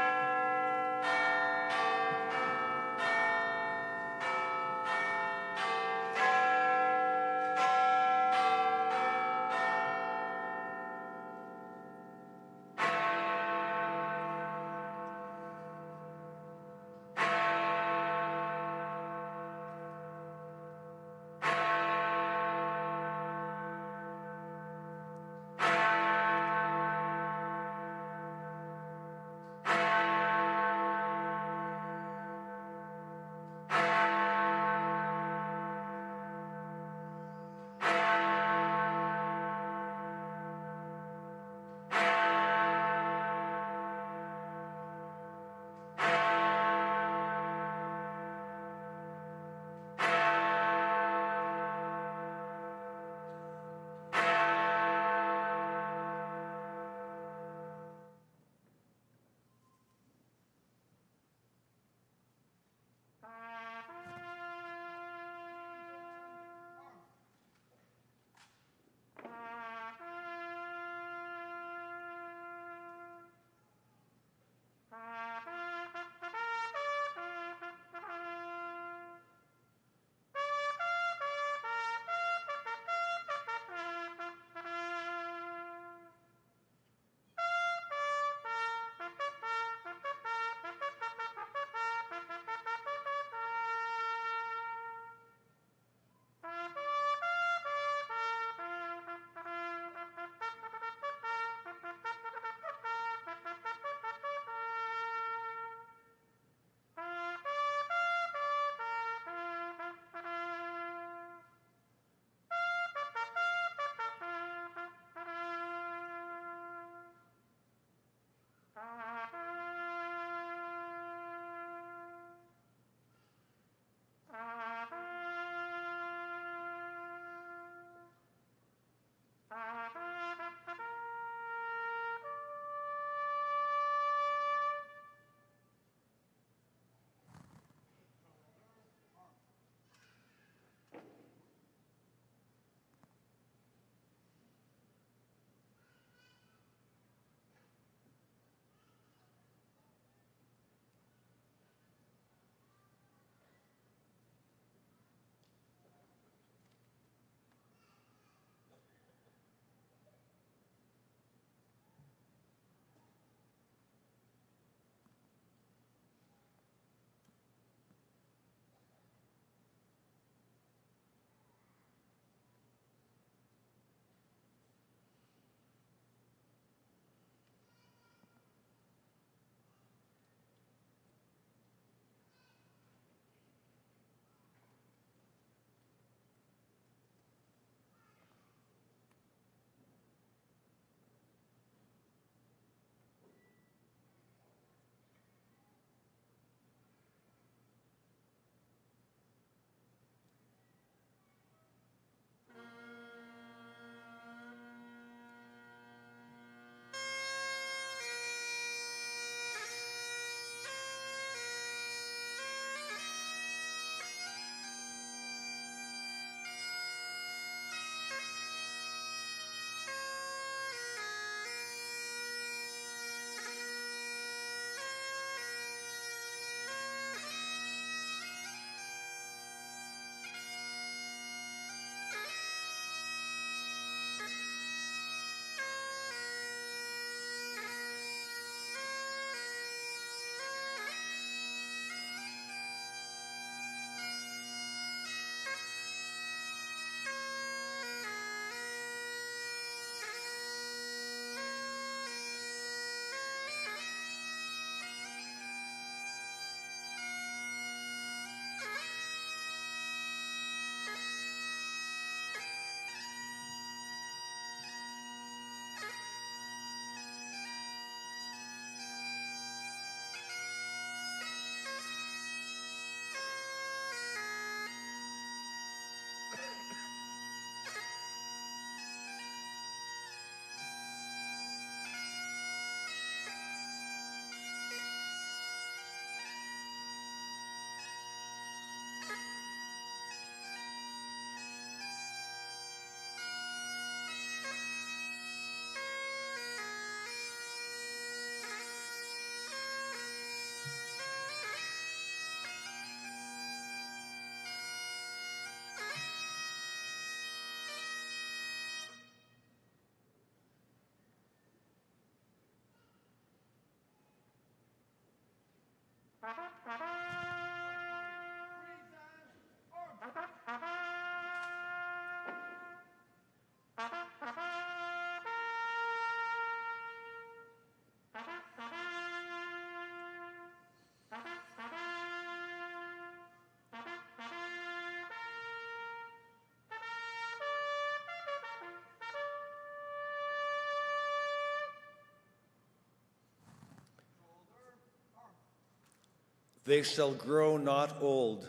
They shall grow not old,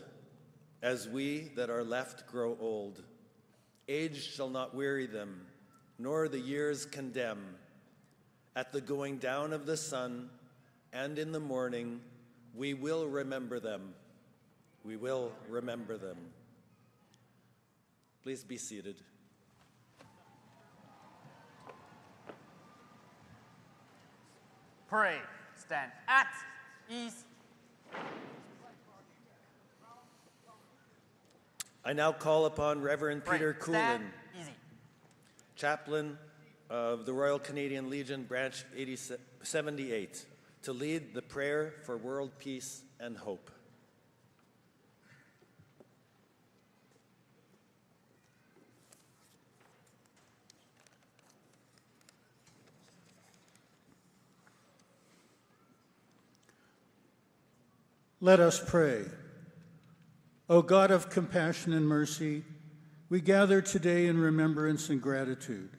as we that are left grow old. Age shall not weary them, nor the years condemn. At the going down of the sun and in the morning, we will remember them. We will remember them. Please be seated. Parade. Stand at ease. I now call upon Reverend Peter Parade. Coolin, Stand easy. Chaplain of the Royal Canadian Legion, Branch 78, to lead the prayer for world peace and hope. Let us pray. O God of compassion and mercy, we gather today in remembrance and gratitude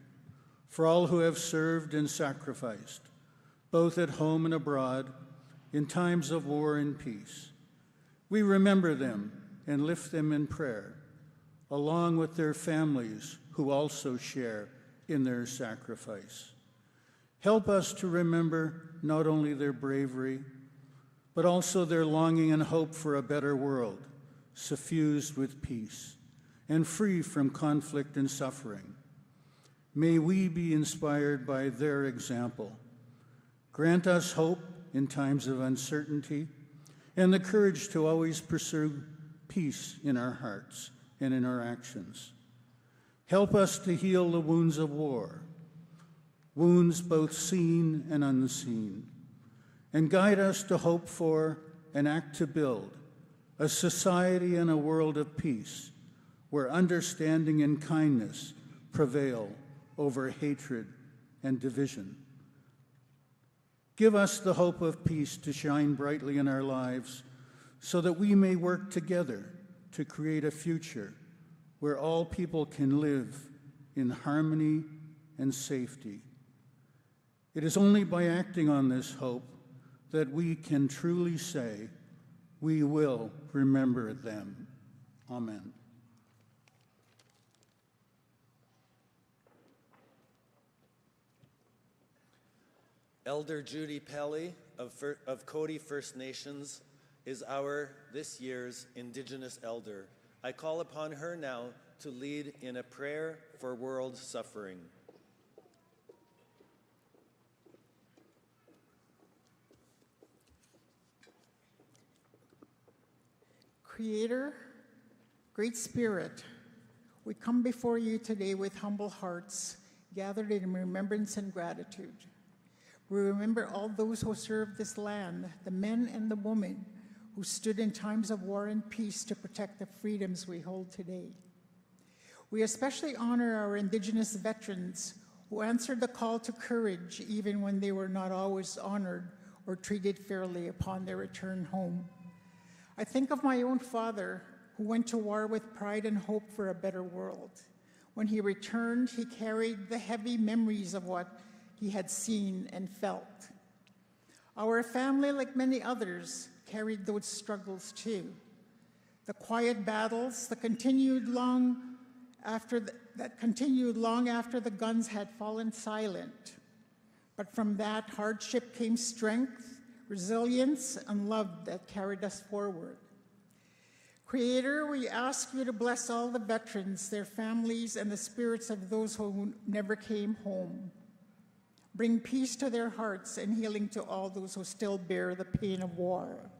for all who have served and sacrificed, both at home and abroad, in times of war and peace. We remember them and lift them in prayer, along with their families who also share in their sacrifice. Help us to remember not only their bravery, but also their longing and hope for a better world, suffused with peace and free from conflict and suffering. May we be inspired by their example. Grant us hope in times of uncertainty and the courage to always pursue peace in our hearts and in our actions. Help us to heal the wounds of war, wounds both seen and unseen, and guide us to hope for and act to build a society and a world of peace where understanding and kindness prevail over hatred and division. Give us the hope of peace to shine brightly in our lives so that we may work together to create a future where all people can live in harmony and safety. It is only by acting on this hope that we can truly say, we will remember them. Amen. Elder Judy Pelly of Cody First Nations is this year's Indigenous Elder. I call upon her now to lead in a prayer for world suffering. Creator, Great Spirit, we come before you today with humble hearts, gathered in remembrance and gratitude. We remember all those who served this land, the men and the women who stood in times of war and peace to protect the freedoms we hold today. We especially honor our Indigenous veterans who answered the call to courage even when they were not always honored or treated fairly upon their return home. I think of my own father, who went to war with pride and hope for a better world. When he returned, he carried the heavy memories of what he had seen and felt. Our family, like many others, carried those struggles too. The quiet battles that continued long after the guns had fallen silent. But from that hardship came strength, resilience, and love that carried us forward. Creator, we ask you to bless all the veterans, their families, and the spirits of those who never came home. Bring peace to their hearts and healing to all those who still bear the pain of war.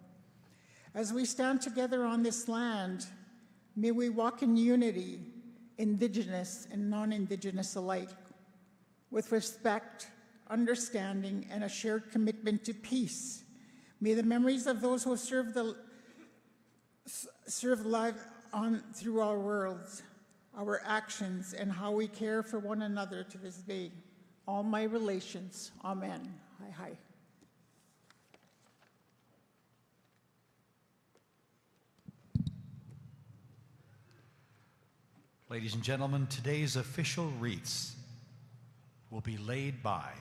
As we stand together on this land, may we walk in unity, Indigenous and non-Indigenous alike, with respect, understanding, and a shared commitment to peace. May the memories of those who serve life on through our worlds, our actions, and how we care for one another to this day. All my relations. Amen. Hi, hi. Ladies and gentlemen, today's official wreaths will be laid by,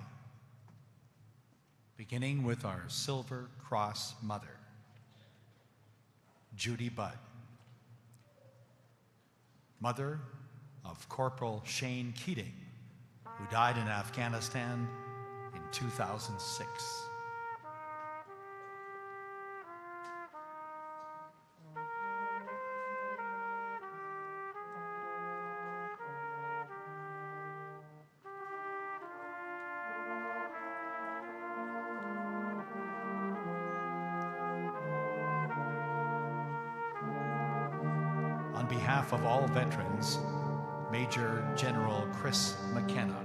beginning with our Silver Cross Mother, Judy Budd, mother of Corporal Shane Keating, who died in Afghanistan in 2006. On behalf of all veterans, Major General Chris McKenna.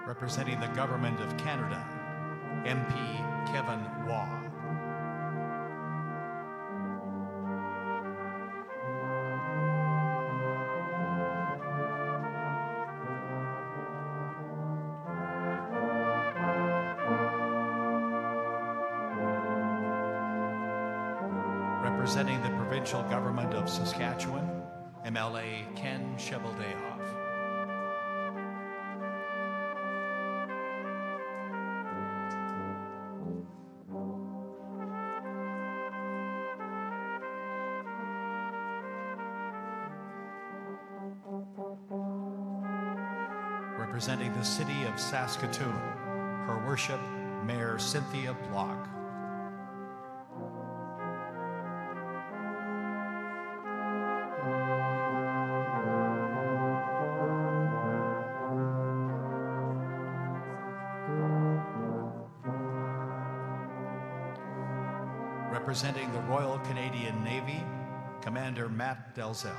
Representing the Government of Canada, MP Kevin Waugh. Representing the Provincial Government of Saskatchewan, MLA Ken Sheveldayoff. Representing the City of Saskatoon, Her Worship, Mayor Cynthia Block. Representing the Royal Canadian Navy, Commander Matt Delzell.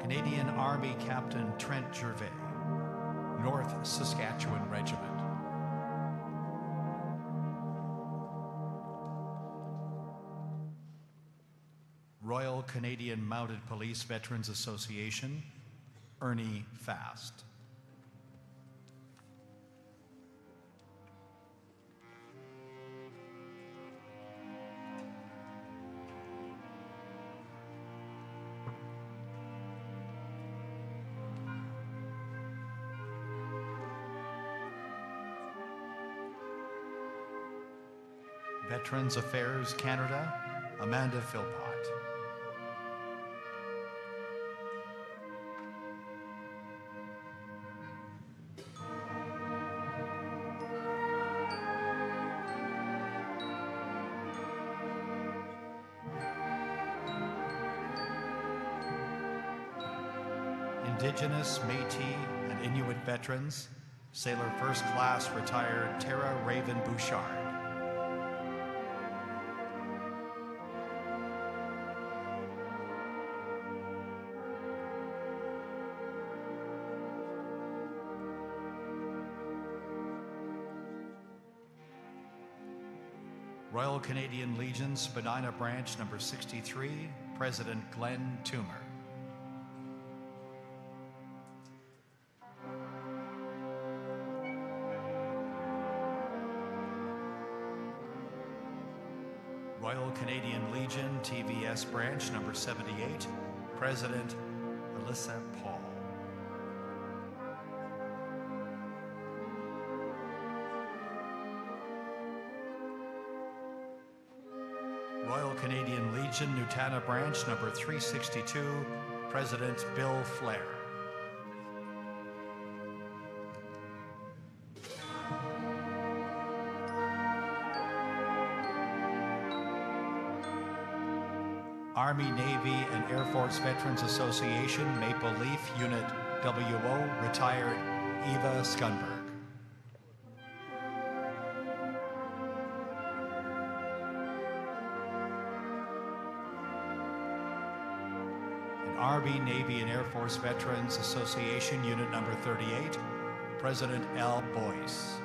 Canadian Army Captain Trent Gervais, North Saskatchewan Regiment. Royal Canadian Mounted Police Veterans Association, Ernie Fast. Veterans Affairs Canada, Amanda Philpott. Indigenous, Métis, and Inuit veterans, Sailor First Class retired Tara Raven Bouchard. Royal Canadian Legion, Spadina Branch, number 63, President Glenn Toomer. Royal Canadian Legion, TVS Branch number 78, President Alyssa Paul. Royal Canadian Legion, Nutana Branch number 362, President Bill Flair. Army, Navy, and Air Force Veterans Association, Maple Leaf Unit WO, retired Eva Skunberg. And Army, Navy, and Air Force Veterans Association, Unit number 38, President Al Boyce.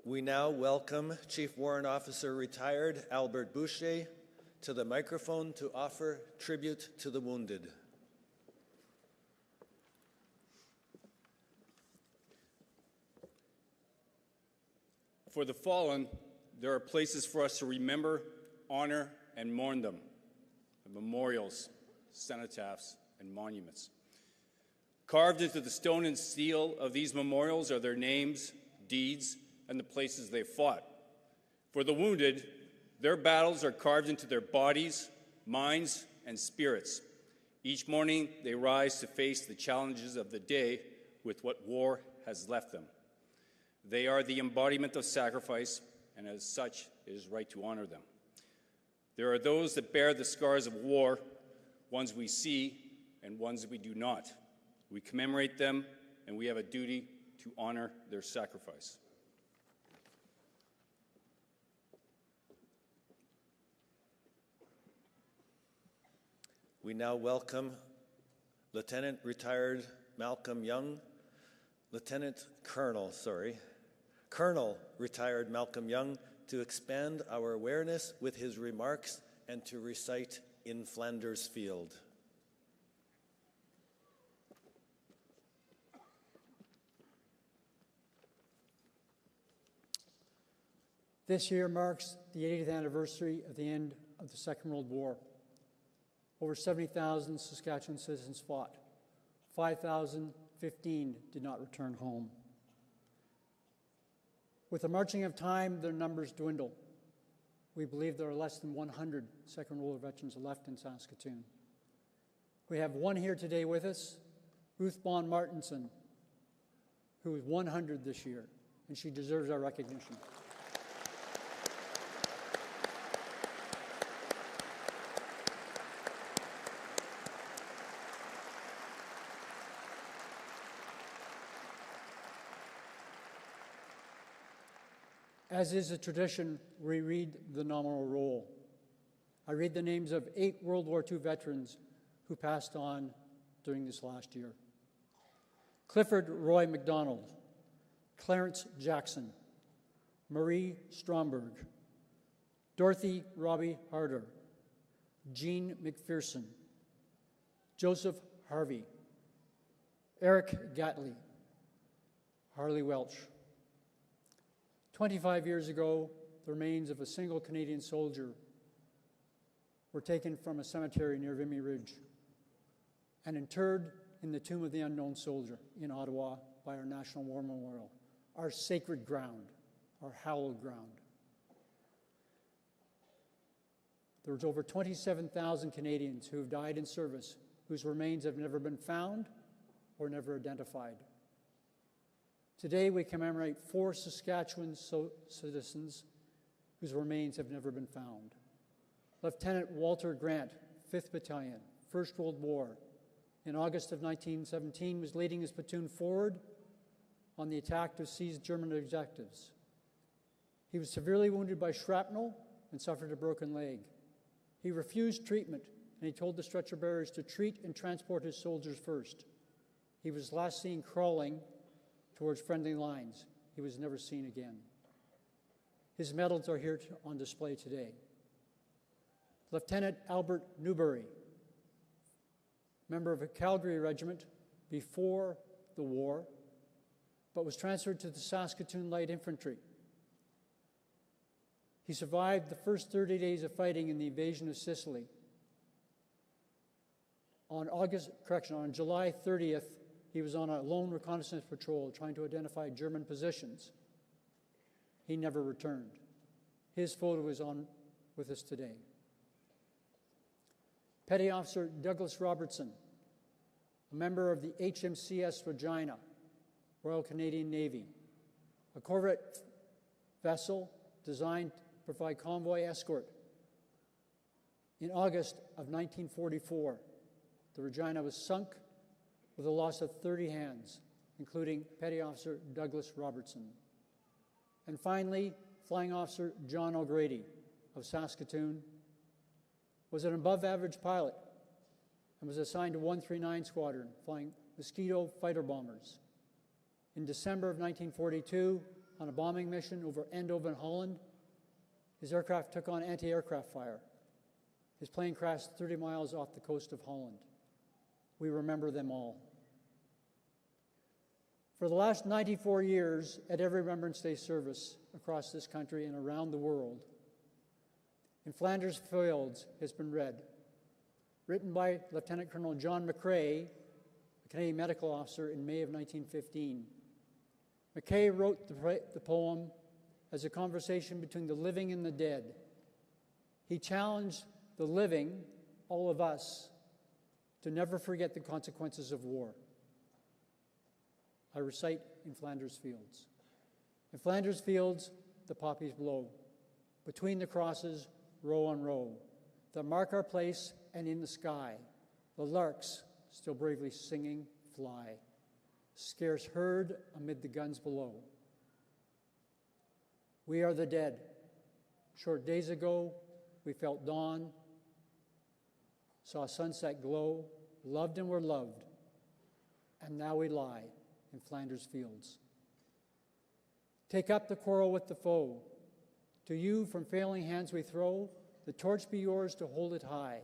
We now welcome Chief Warrant Officer retired Albert Boucher to the microphone to offer tribute to the wounded. For the fallen, there are places for us to remember, honor, and mourn them. Memorials, cenotaphs, and monuments. Carved into the stone and steel of these memorials are their names, deeds, and the places they fought. For the wounded, their battles are carved into their bodies, minds, and spirits. Each morning, they rise to face the challenges of the day with what war has left them. They are the embodiment of sacrifice, and as such, it is right to honor them. There are those that bear the scars of war, ones we see and ones we do not. We commemorate them, and we have a duty to honor their sacrifice. We now welcome Lieutenant retired Malcolm Young, Colonel retired Malcolm Young to expand our awareness with his remarks and to recite In Flanders Field. This year marks the 80th anniversary of the end of the Second World War. Over 70,000 Saskatchewan citizens fought. 5,015 did not return home. With the marching of time, their numbers dwindle. We believe there are less than 100 Second World War veterans left in Saskatoon. We have one here today with us, Ruth Bond Martinson, who is 100 this year, and she deserves our recognition. As is a tradition, we read the nominal roll. I read the names of 8 World War II veterans who passed on during this last year. Clifford Roy MacDonald, Clarence Jackson, Marie Stromberg, Dorothy Robbie Harder, Jean McPherson, Joseph Harvey, Eric Gatley, Harley Welch. 25 years ago, the remains of a single Canadian soldier were taken from a cemetery near Vimy Ridge and interred in the Tomb of the Unknown Soldier in Ottawa by our National War Memorial, our sacred ground, our hallowed ground. There was over 27,000 Canadians who have died in service whose remains have never been found or never identified. Today, we commemorate 4 Saskatchewan citizens whose remains have never been found. Lieutenant Walter Grant, 5th Battalion, First World War, in August of 1917, was leading his platoon forward on the attack to seize German objectives. He was severely wounded by shrapnel and suffered a broken leg. He refused treatment, and he told the stretcher bearers to treat and transport his soldiers first. He was last seen crawling towards friendly lines. He was never seen again. His medals are here on display today. Lieutenant Albert Newbury, member of a Calgary regiment before the war, but was transferred to the Saskatoon Light Infantry. He survived the first 30 days of fighting in the invasion of Sicily. On July 30th, he was on a lone reconnaissance patrol trying to identify German positions. He never returned. His photo is on with us today. Petty Officer Douglas Robertson, a member of the HMCS Regina, Royal Canadian Navy, a corvette vessel designed to provide convoy escort. In August of 1944, the Regina was sunk with a loss of 30 hands, including Petty Officer Douglas Robertson. And finally, Flying Officer John O'Grady of Saskatoon was an above-average pilot and was assigned to 139 Squadron, flying Mosquito fighter bombers. In December of 1942, on a bombing mission over Eindhoven, Holland, his aircraft took on anti-aircraft fire. His plane crashed 30 miles off the coast of Holland. We remember them all. For the last 94 years, at every Remembrance Day service across this country and around the world, In Flanders Fields has been read, written by Lieutenant Colonel John McCrae, a Canadian medical officer, in May of 1915. McCrae wrote the poem as a conversation between the living and the dead. He challenged the living, all of us, to never forget the consequences of war. I recite In Flanders Fields. In Flanders Fields, the poppies blow. Between the crosses, row on row, that mark our place, and in the sky, the larks, still bravely singing, fly, scarce heard amid the guns below. We are the dead. Short days ago, we felt dawn, saw sunset glow, loved and were loved, and now we lie in Flanders Fields. Take up the quarrel with the foe. To you from failing hands we throw, the torch be yours to hold it high.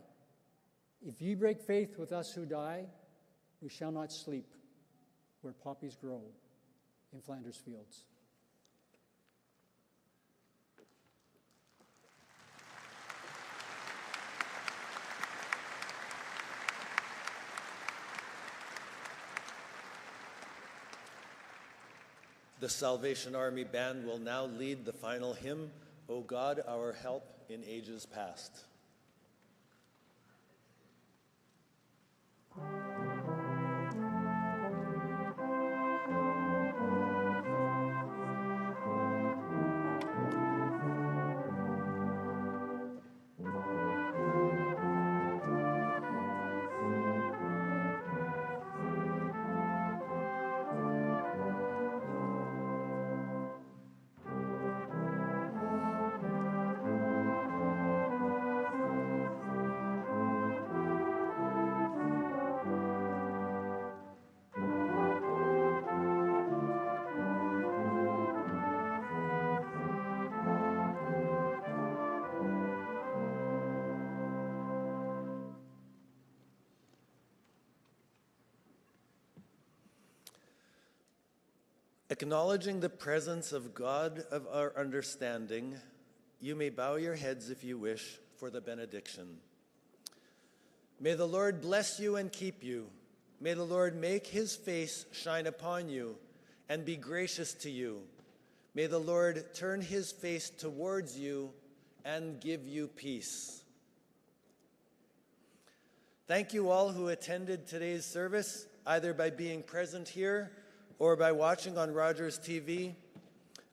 If ye break faith with us who die, we shall not sleep where poppies grow in Flanders Fields. The Salvation Army Band will now lead the final hymn, O God, our help in ages past. Acknowledging the presence of God of our understanding, you may bow your heads if you wish for the benediction. May the Lord bless you and keep you. May the Lord make his face shine upon you and be gracious to you. May the Lord turn his face towards you and give you peace. Thank you all who attended today's service, either by being present here or by watching on Rogers TV.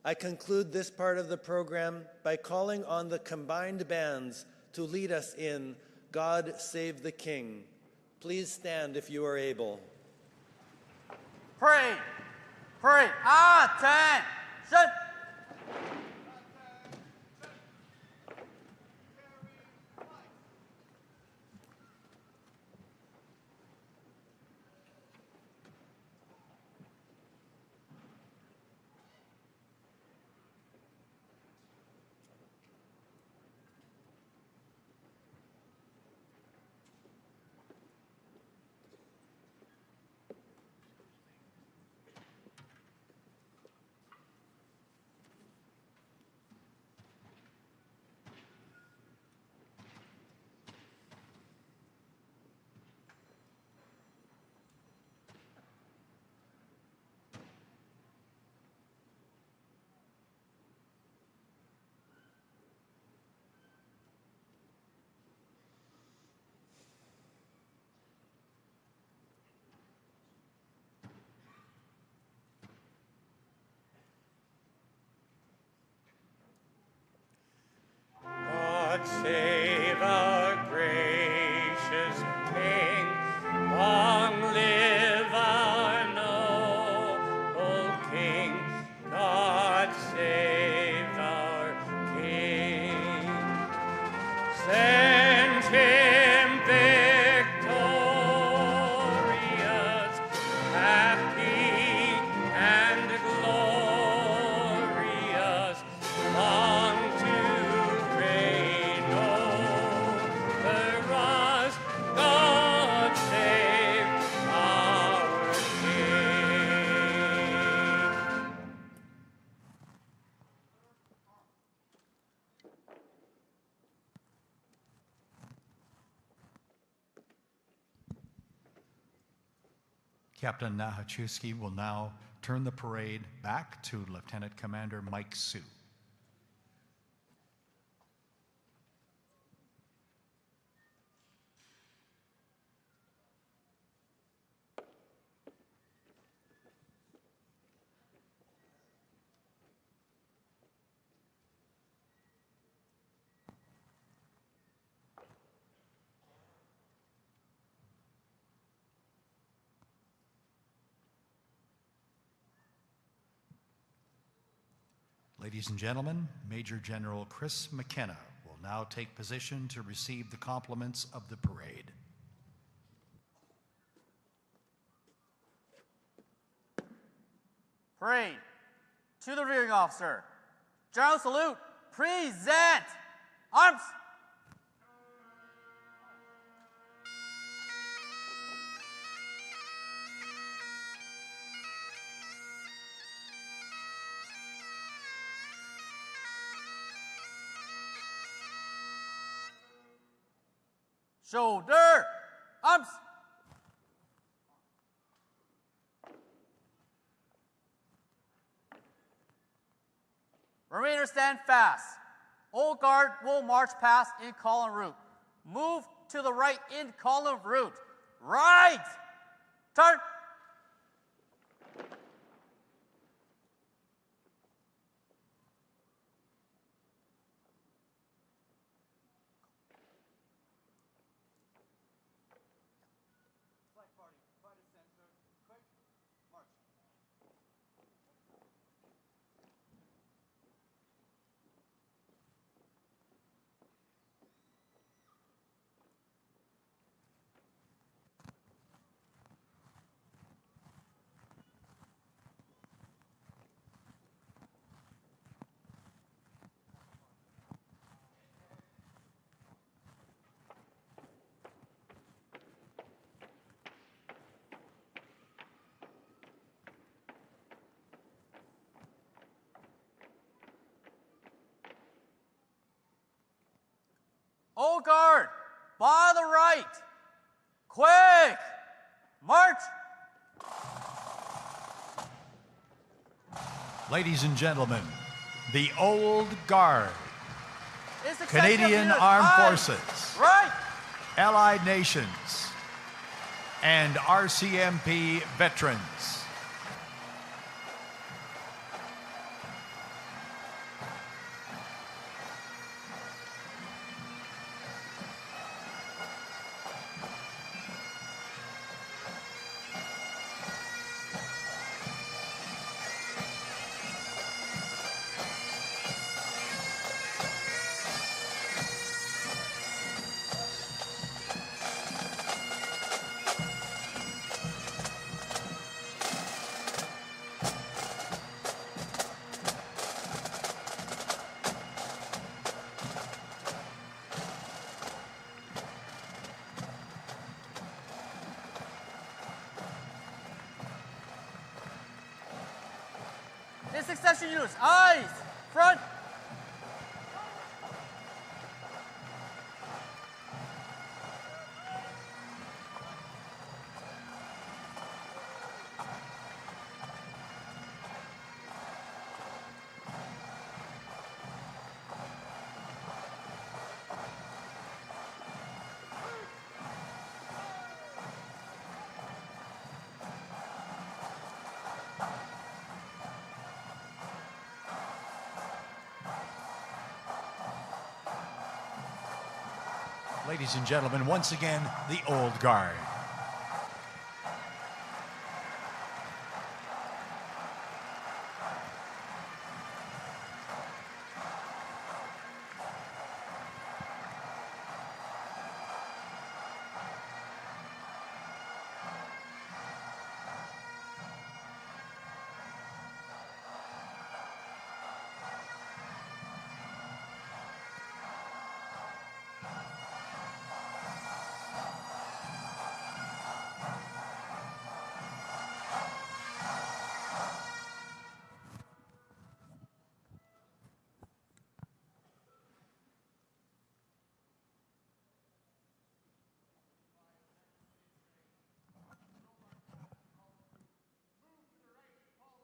I conclude this part of the program by calling on the combined bands to lead us in God Save the King. Please stand if you are able. Pray. Attention. God save our gracious King, long live our noble King. God save our King. Send him victorious, happy and glorious, long to reign over us. God save our King. Captain Nahachewski will now turn the parade back to Lieutenant Commander Mike Sue. Ladies and gentlemen, Major General Chris McKenna will now take position to receive the compliments of the parade. Parade. To the rearing officer. General salute. Present. Arms. Shoulder. Arms. Remainers stand fast. Old guard will march past in column route. Move to the right in column route. Right. Turn. Ladies and gentlemen, the Old Guard, In succession, Canadian units. Armed Aye. Forces, Right. Allied Nations, and RCMP veterans. In succession, units. Eyes. Front. Ladies and gentlemen, once again, the Old Guard.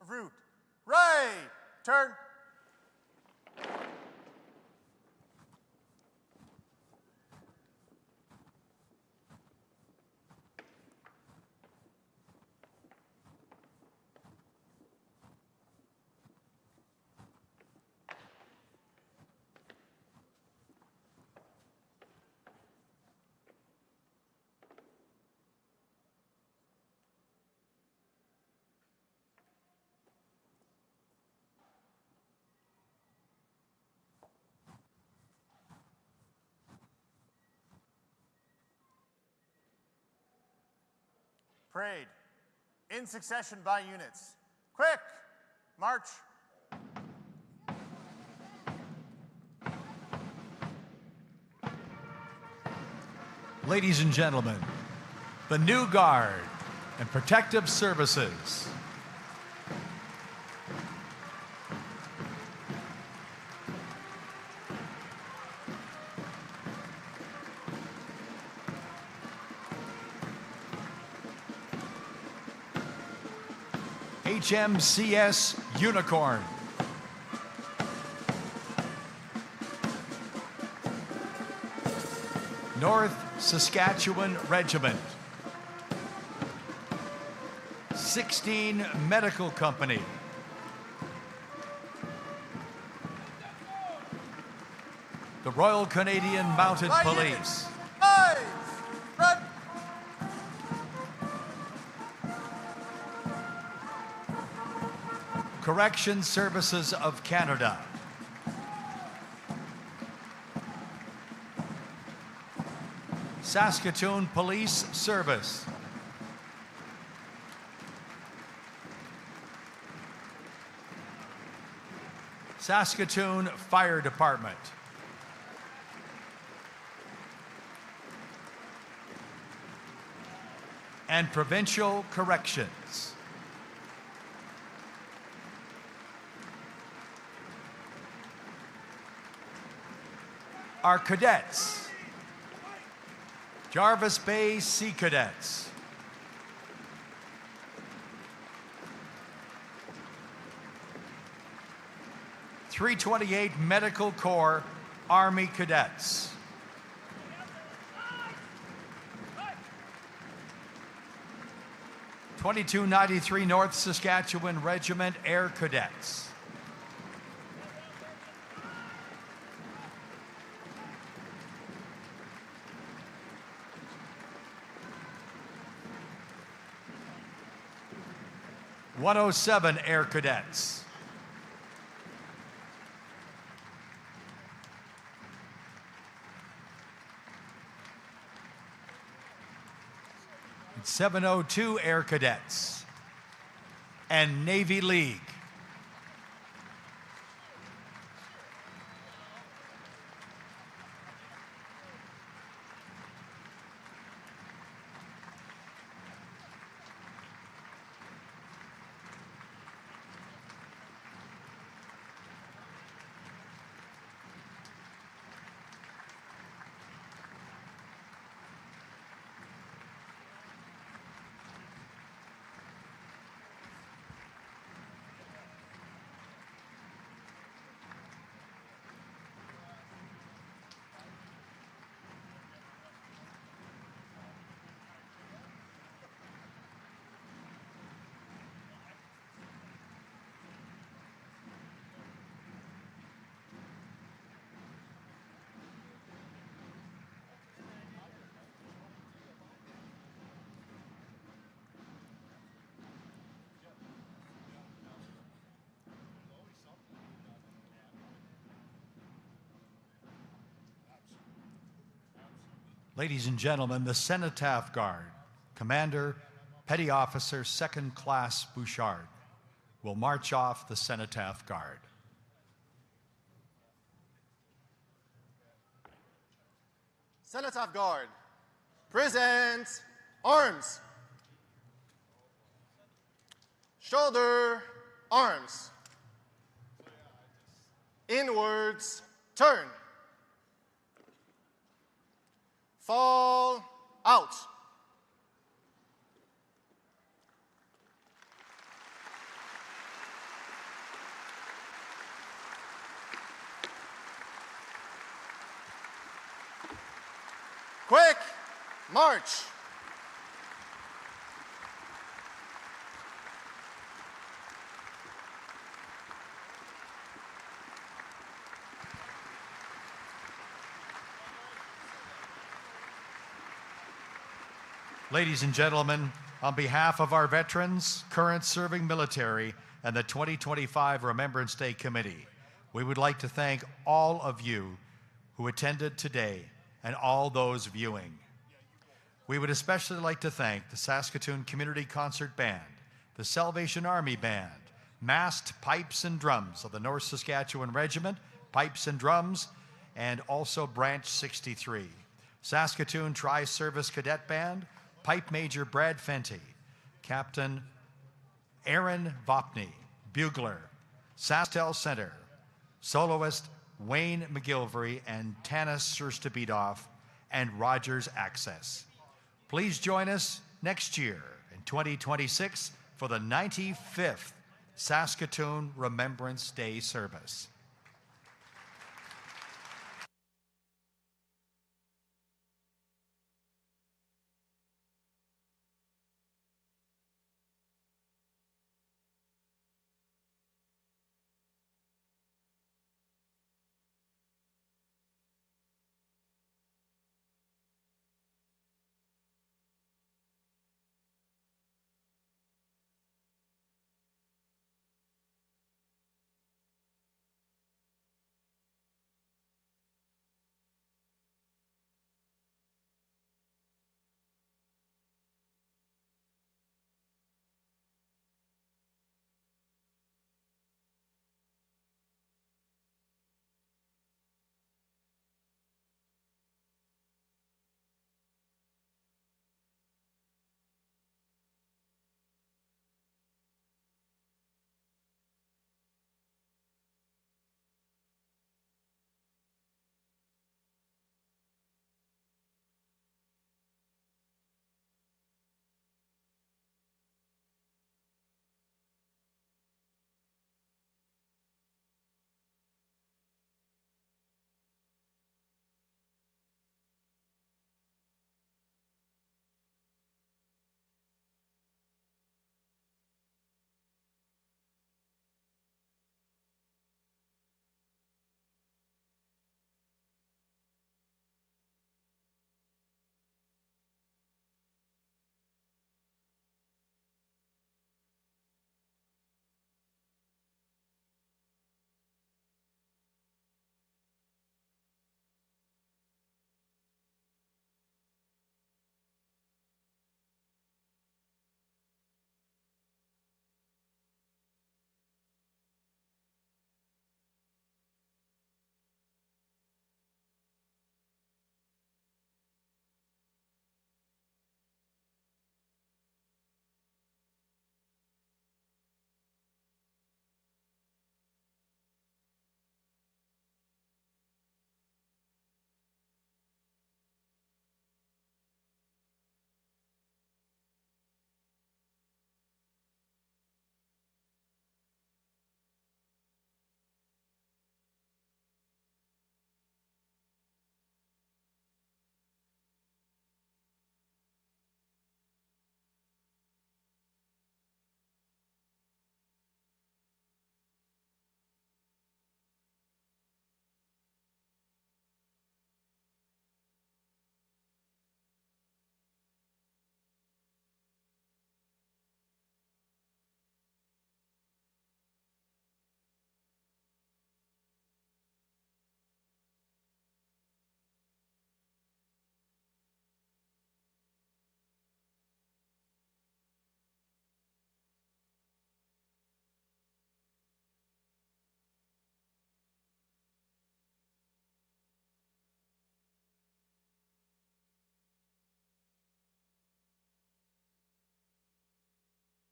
Route. Right. Turn. Parade. In succession by units. Quick. March. Ladies and gentlemen, the New Guard and Protective Services. HMCS Unicorn. North Saskatchewan Regiment. 16 Medical Company. The Royal Canadian Mounted Police. Eyes. Front. Correction Services of Canada. Saskatoon Police Service. Saskatoon Fire Department. And Provincial Corrections. Our cadets. Jarvis Bay Sea Cadets. 328 Medical Corps Army Cadets. (2293) North Saskatchewan Regiment Air Cadets. (107) Air Cadets. (702) Air Cadets and Navy League. Ladies and gentlemen, the Cenotaph Guard, Commander, Petty Officer, 2nd Class Bouchard, will march off the Cenotaph Guard. Cenotaph Guard, present arms. Shoulder, arms. Inwards, turn. Fall out. Quick march. Ladies and gentlemen, on behalf of our veterans, current serving military, and the 2025 Remembrance Day Committee, we would like to thank all of you who attended today and all those viewing. We would especially like to thank the Saskatoon Community Concert Band, the Salvation Army Band, massed pipes and drums of the North Saskatchewan Regiment, pipes and drums, and also Branch 63, Saskatoon Tri-Service Cadet Band, Pipe Major Brad Fenty, Captain Aaron Vopney, Bugler, Sastel Center, soloist Wayne McGilvery and Tanis Surstabidov, and Rogers Access. Please join us next year in 2026 for the 95th Saskatoon Remembrance Day Service.